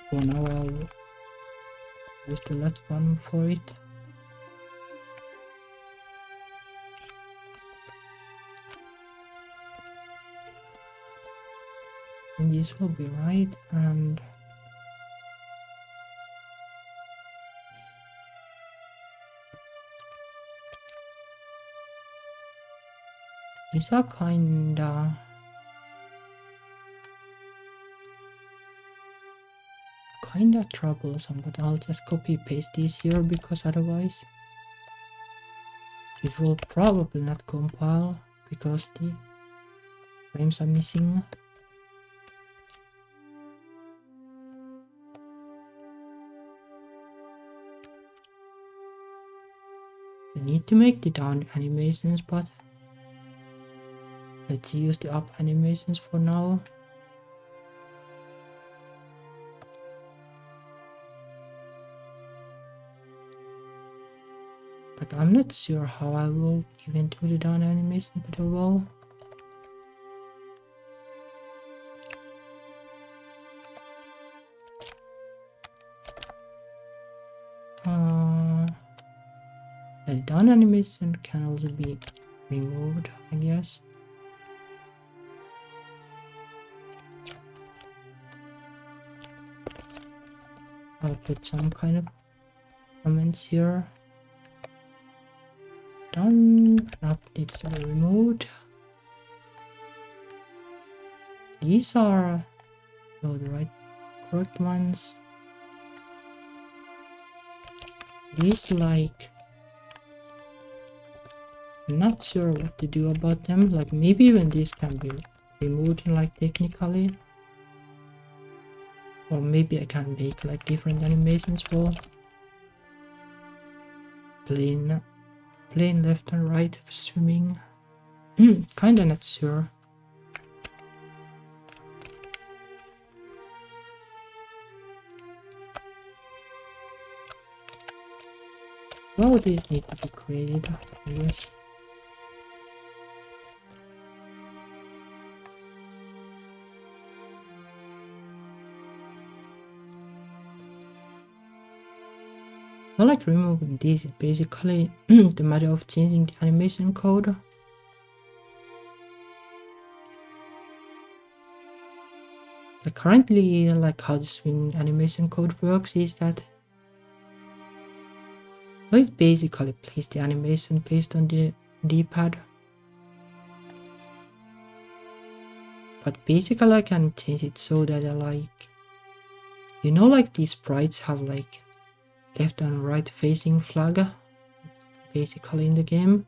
For now I'll use the left one for it. And this will be right, and these are kinda troublesome, but I'll just copy paste these here because otherwise it will probably not compile because the frames are missing. I need to make the down animations, but let's use the up animations for now. But I'm not sure how I will even do the down animation pretty well. The down animation can also be removed, I guess. I'll put some kind of comments here. Down and up needs to be removed. These are the correct ones. These like I'm not sure what to do about them. Like maybe even these can be removed like technically. Or maybe I can make like different animations for plain left and right swimming. Kinda not sure. Well, these need to be created, I guess. Well, like removing this is basically the matter of changing the animation code. Like currently, like how the swimming animation code works is that well, it basically plays the animation based on the D-pad. But basically I can change it so that I like, you know, like these sprites have like left and right facing flag basically in the game.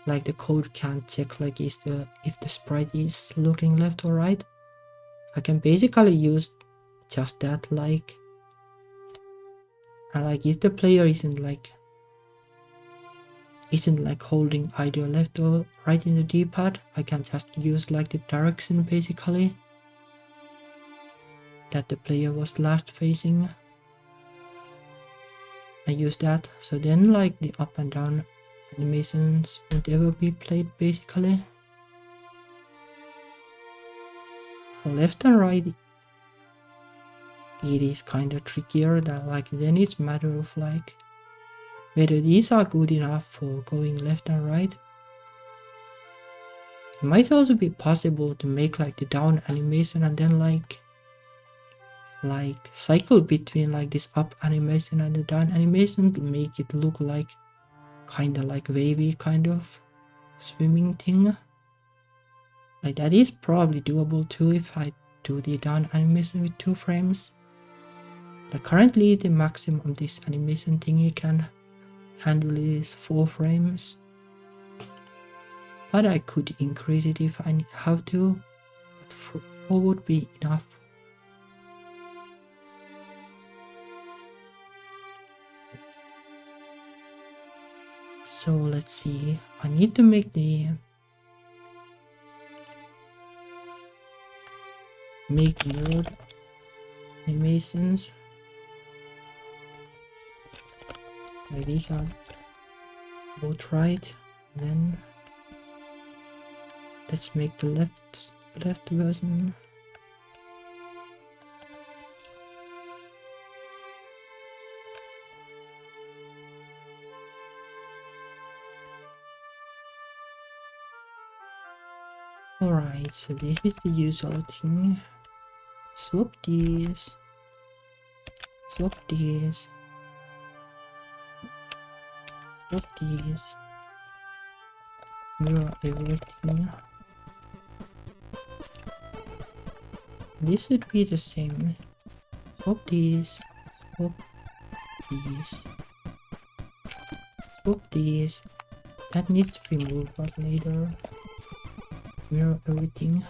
Like the code can't check like if the sprite is looking left or right. I can basically use just that, like, and like if the player isn't like holding either left or right in the D-pad, I can just use like the direction basically that the player was last facing. I use that, so then like the up and down animations won't ever be played basically. For left and right it is kinda trickier, that like then it's matter of like whether these are good enough for going left and right. It might also be possible to make like the down animation and then like cycle between like this up animation and the down animation to make it look like kinda like wavy kind of swimming thing. Like that is probably doable too if I do the down animation with 2 frames. Like currently the maximum this animation thingy can handle is 4 frames. But I could increase it if I have to, but 4 would be enough. So let's see, I need to make the mirrored animations. Like these are both right, then let's make the left version. Alright, so this is the usual thing. Swap these. Swap these. Swap these. Mirror everything. This should be the same. Swap these. Swap these. Swap these. That needs to be moved but later. Mirror everything.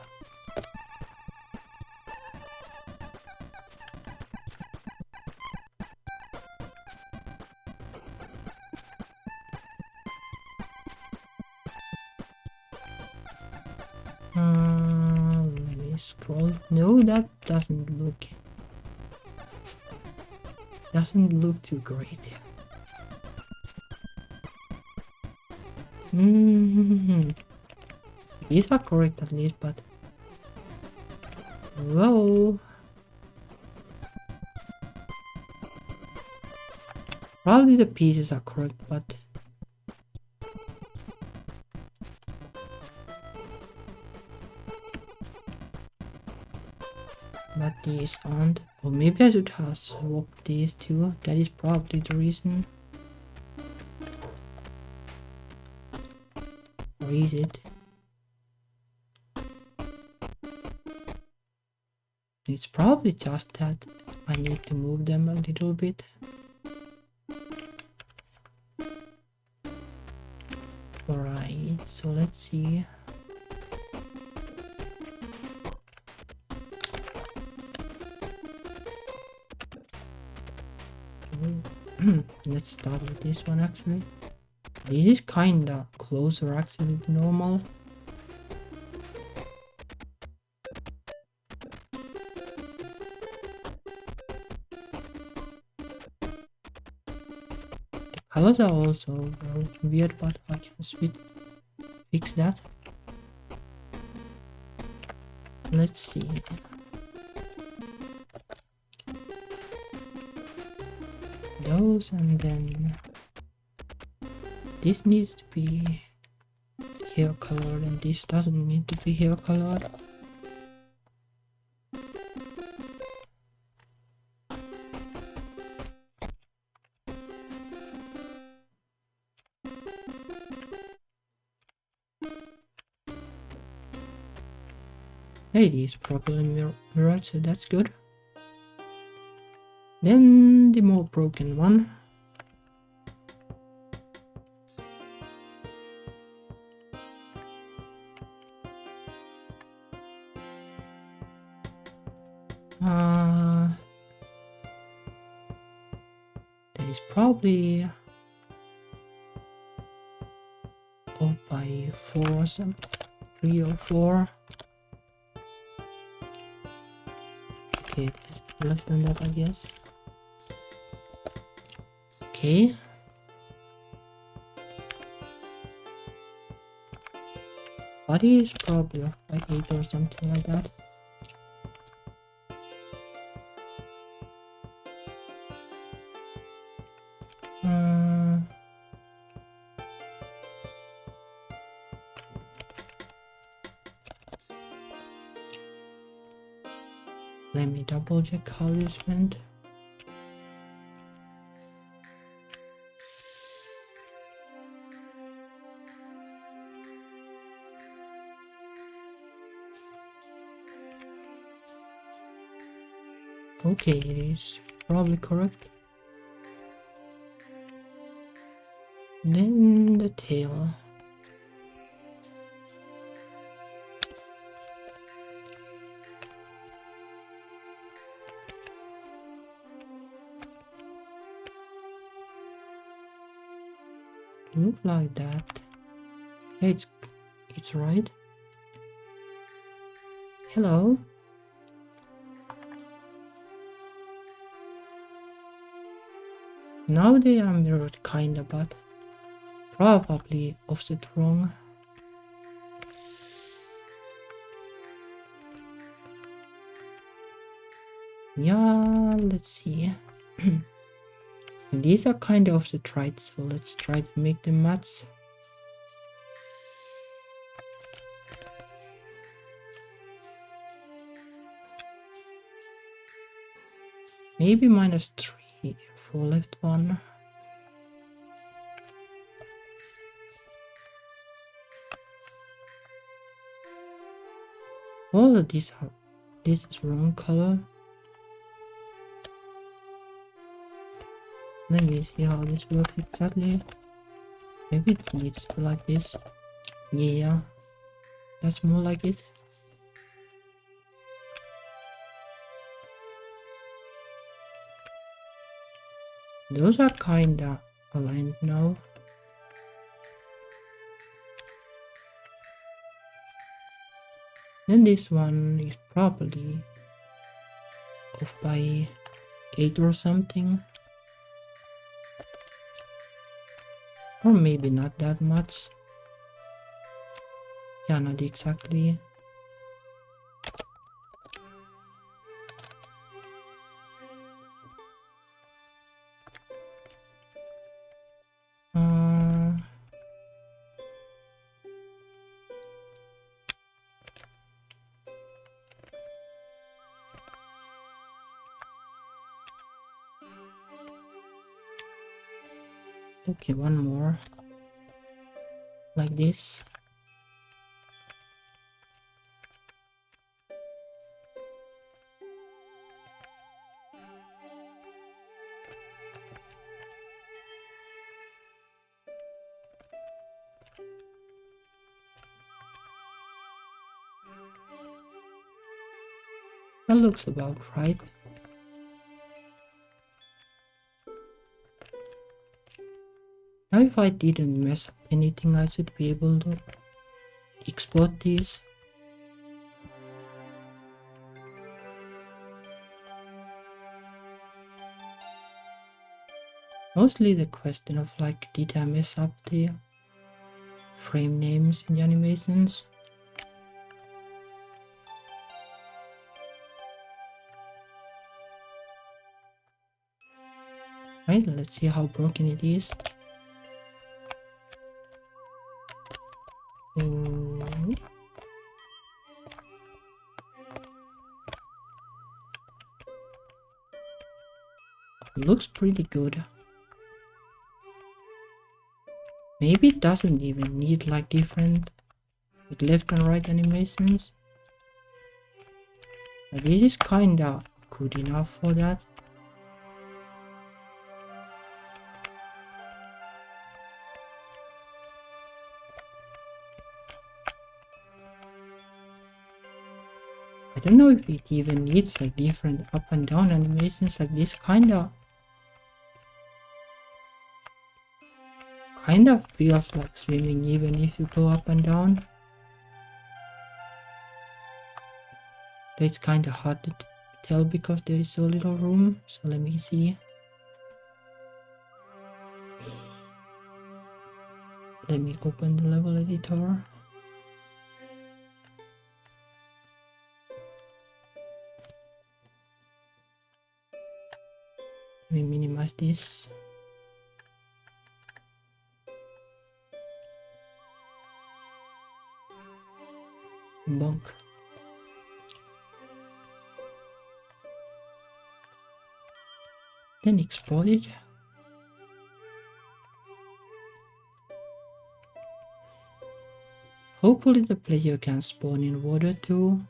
Let me scroll. No, that doesn't look too great. These are correct at least, but whoa. Probably the pieces are correct, but these aren't. Or maybe I should have swapped these two. That is probably the reason. Or is it? It's probably just that I need to move them a little bit. Alright, so let's see. Let's start with this one actually. This is kinda closer actually to normal. The Colors are also weird, but I can fix that. Let's see. Those, and then this needs to be hair colored, and this doesn't need to be hair colored. It is properly mirrored, so that's good. Then the more broken one. There is probably off by 4 or something, 3 or 4. Okay, there's less than that, I guess. Okay. Body is probably off by 8 or something like that. Let me double check how this went. Okay, it is probably correct. Then the tail. Look like that. Yeah, it's right. Hello. Now they are mirrored kinda, but probably offset wrong. Yeah, let's see. These are kind of offset right, so let's try to make them match. Maybe -3 for left one. All of these are, this is wrong color. Let me see how this works exactly. Maybe it needs to be like this. Yeah, that's more like it. Those are kinda aligned now. Then this one is probably off by 8 or something. Or maybe not that much. Yeah, not exactly. Okay, one more. Like this. That looks about right. Now if I didn't mess up anything, I should be able to export these. Mostly the question of like, did I mess up the frame names in the animations? Right, let's see how broken it is. Looks pretty good. Maybe it doesn't even need like different like left and right animations. But this is kinda good enough for that. I don't know if it even needs like different up and down animations. Like this kinda feels like swimming even if you go up and down. Though it's kinda hard to tell because there is so little room. So let me see. Let me open the level editor. Let me minimize this. Bonk. Then export it. Hopefully the player can spawn in water too.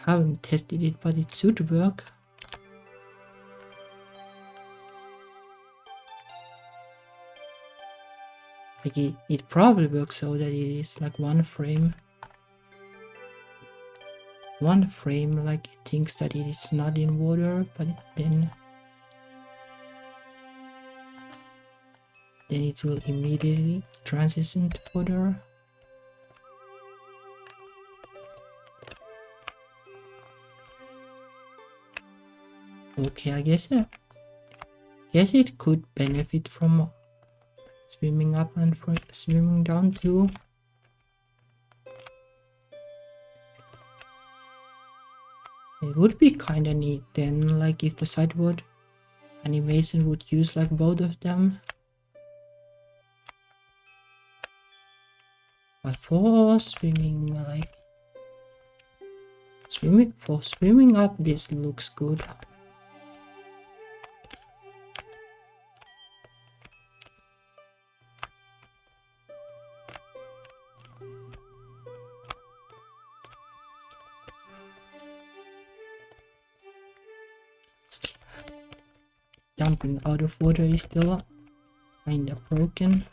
Haven't tested it, but it should work. Like it probably works so that it is like one frame. One frame, like it thinks that it is not in water, but then it will immediately transition to water. Okay, I guess it could benefit from swimming up and swimming down too. It would be kinda neat then, like if the sideboard animation would use like both of them. But for swimming, like swimming up, this looks good. Jumping out of water is still kinda broken.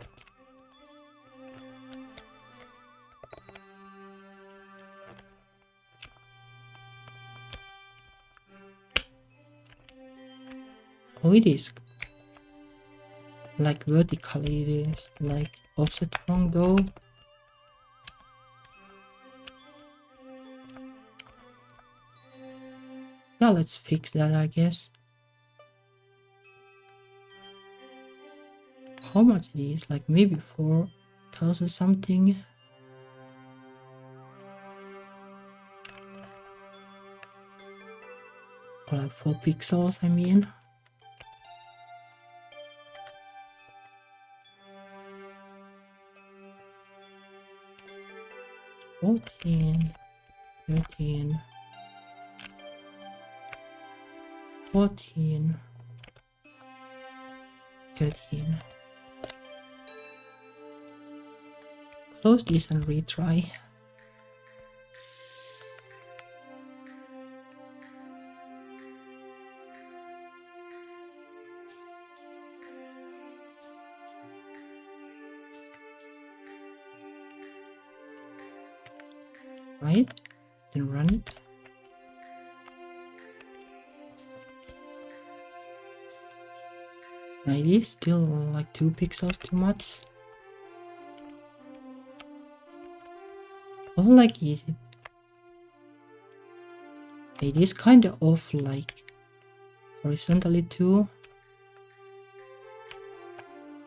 Oh, it is like vertically, it is like offset wrong though. Yeah, let's fix that, I guess. How much it is? Like maybe 4,000 something. Or like 4 pixels, I mean. $14, $13, $14, $13. Close this and retry. Right, then run it. Maybe still like 2 pixels too much. Or like it is kinda off like horizontally too.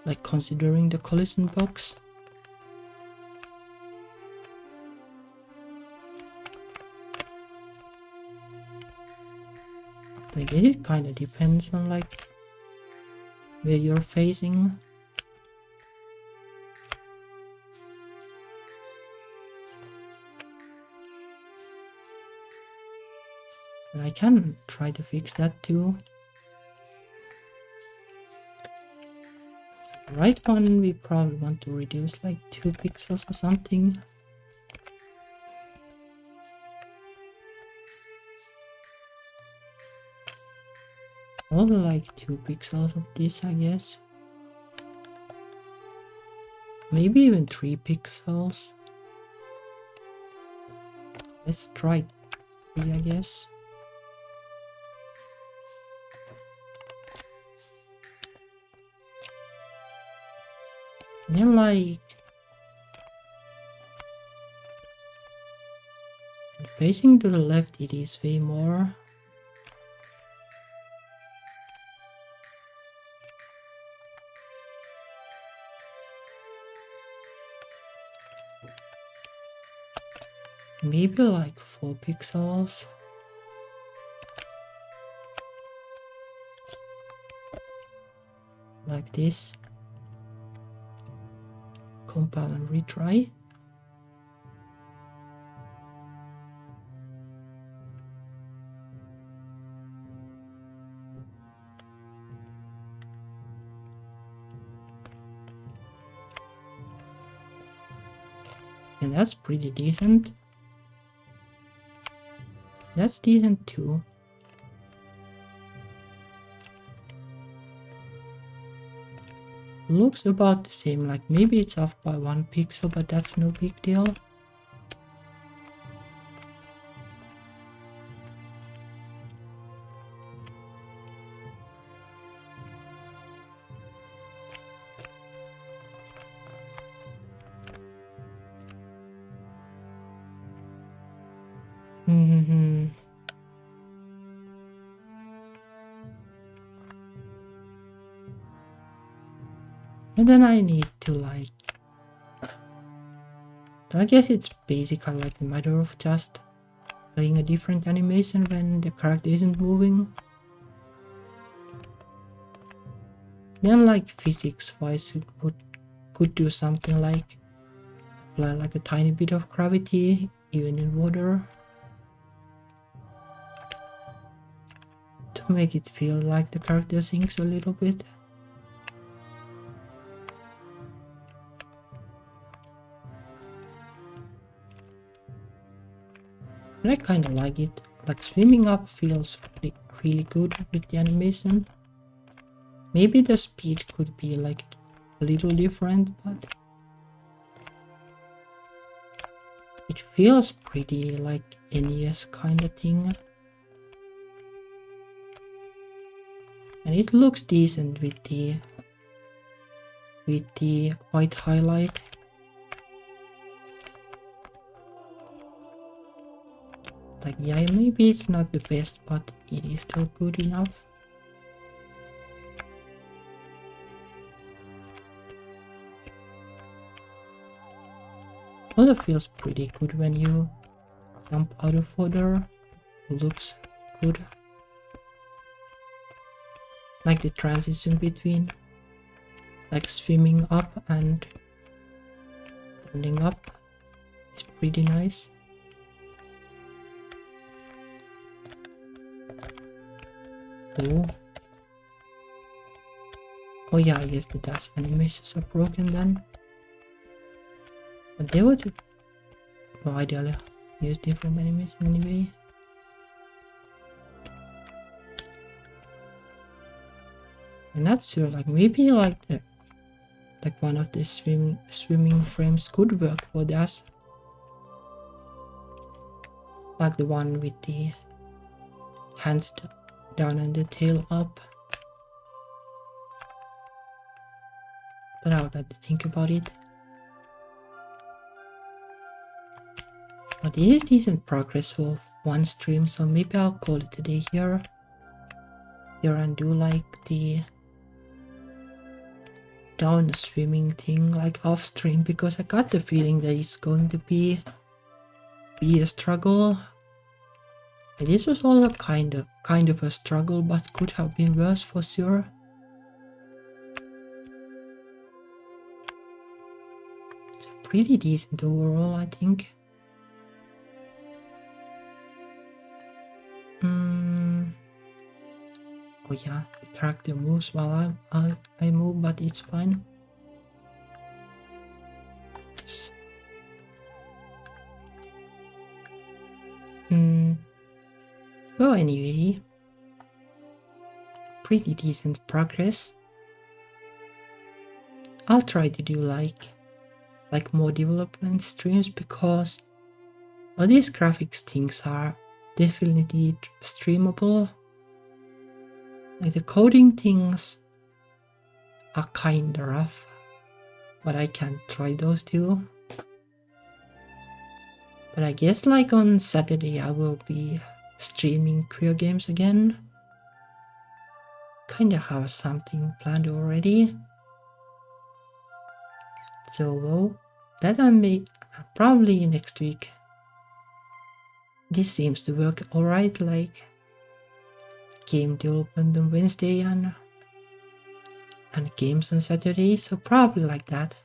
like considering the collision box. I guess it kind of depends on like where you're facing. And I can try to fix that too. The right one we probably want to reduce like 2 pixels or something. Only like 2 pixels of this, I guess. Maybe even 3 pixels. Let's try 3, I guess. And then like facing to the left it is way more. Maybe like 4 pixels. Like this. Compile and retry. And that's pretty decent. That's decent too. Looks about the same, like maybe it's off by 1 pixel, but that's no big deal. And then I need to like, I guess it's basically like a matter of just playing a different animation when the character isn't moving. Then like physics wise it could do something like apply like a tiny bit of gravity even in water to make it feel like the character sinks a little bit. And I kinda like it, like swimming up feels really good with the animation. Maybe the speed could be like a little different, but it feels pretty like NES kind of thing. And it looks decent with the white highlight. Like, yeah, maybe it's not the best, but it is still good enough. Also feels pretty good when you jump out of water. Looks good. Like the transition between like swimming up and ending up is pretty nice. Oh yeah, I guess the dash animations are broken then. But they would ideally use different animations anyway. I'm not sure, like maybe like one of the swimming frames could work for this. Like the one with the hands down and the tail up. But I'll got to think about it. But it is decent progress for one stream, so maybe I'll call it a day here and do like the down the swimming thing like off stream because I got the feeling that it's going to be a struggle. And this was also kind of a struggle, but could have been worse for sure. It's pretty decent overall, I think. Oh yeah, the character moves while I move, but it's fine. Well, anyway, pretty decent progress. I'll try to do like more development streams because all these graphics things are definitely streamable. Like the coding things are kinda rough, but I can try those too. But I guess like on Saturday I will be streaming queer games again. Kinda have something planned already. So well, that I may probably next week. This seems to work alright, like game development on Wednesday and games on Saturday, so probably like that.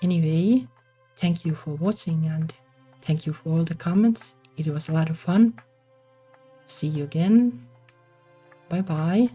Anyway, thank you for watching and thank you for all the comments. It was a lot of fun. See you again. Bye bye.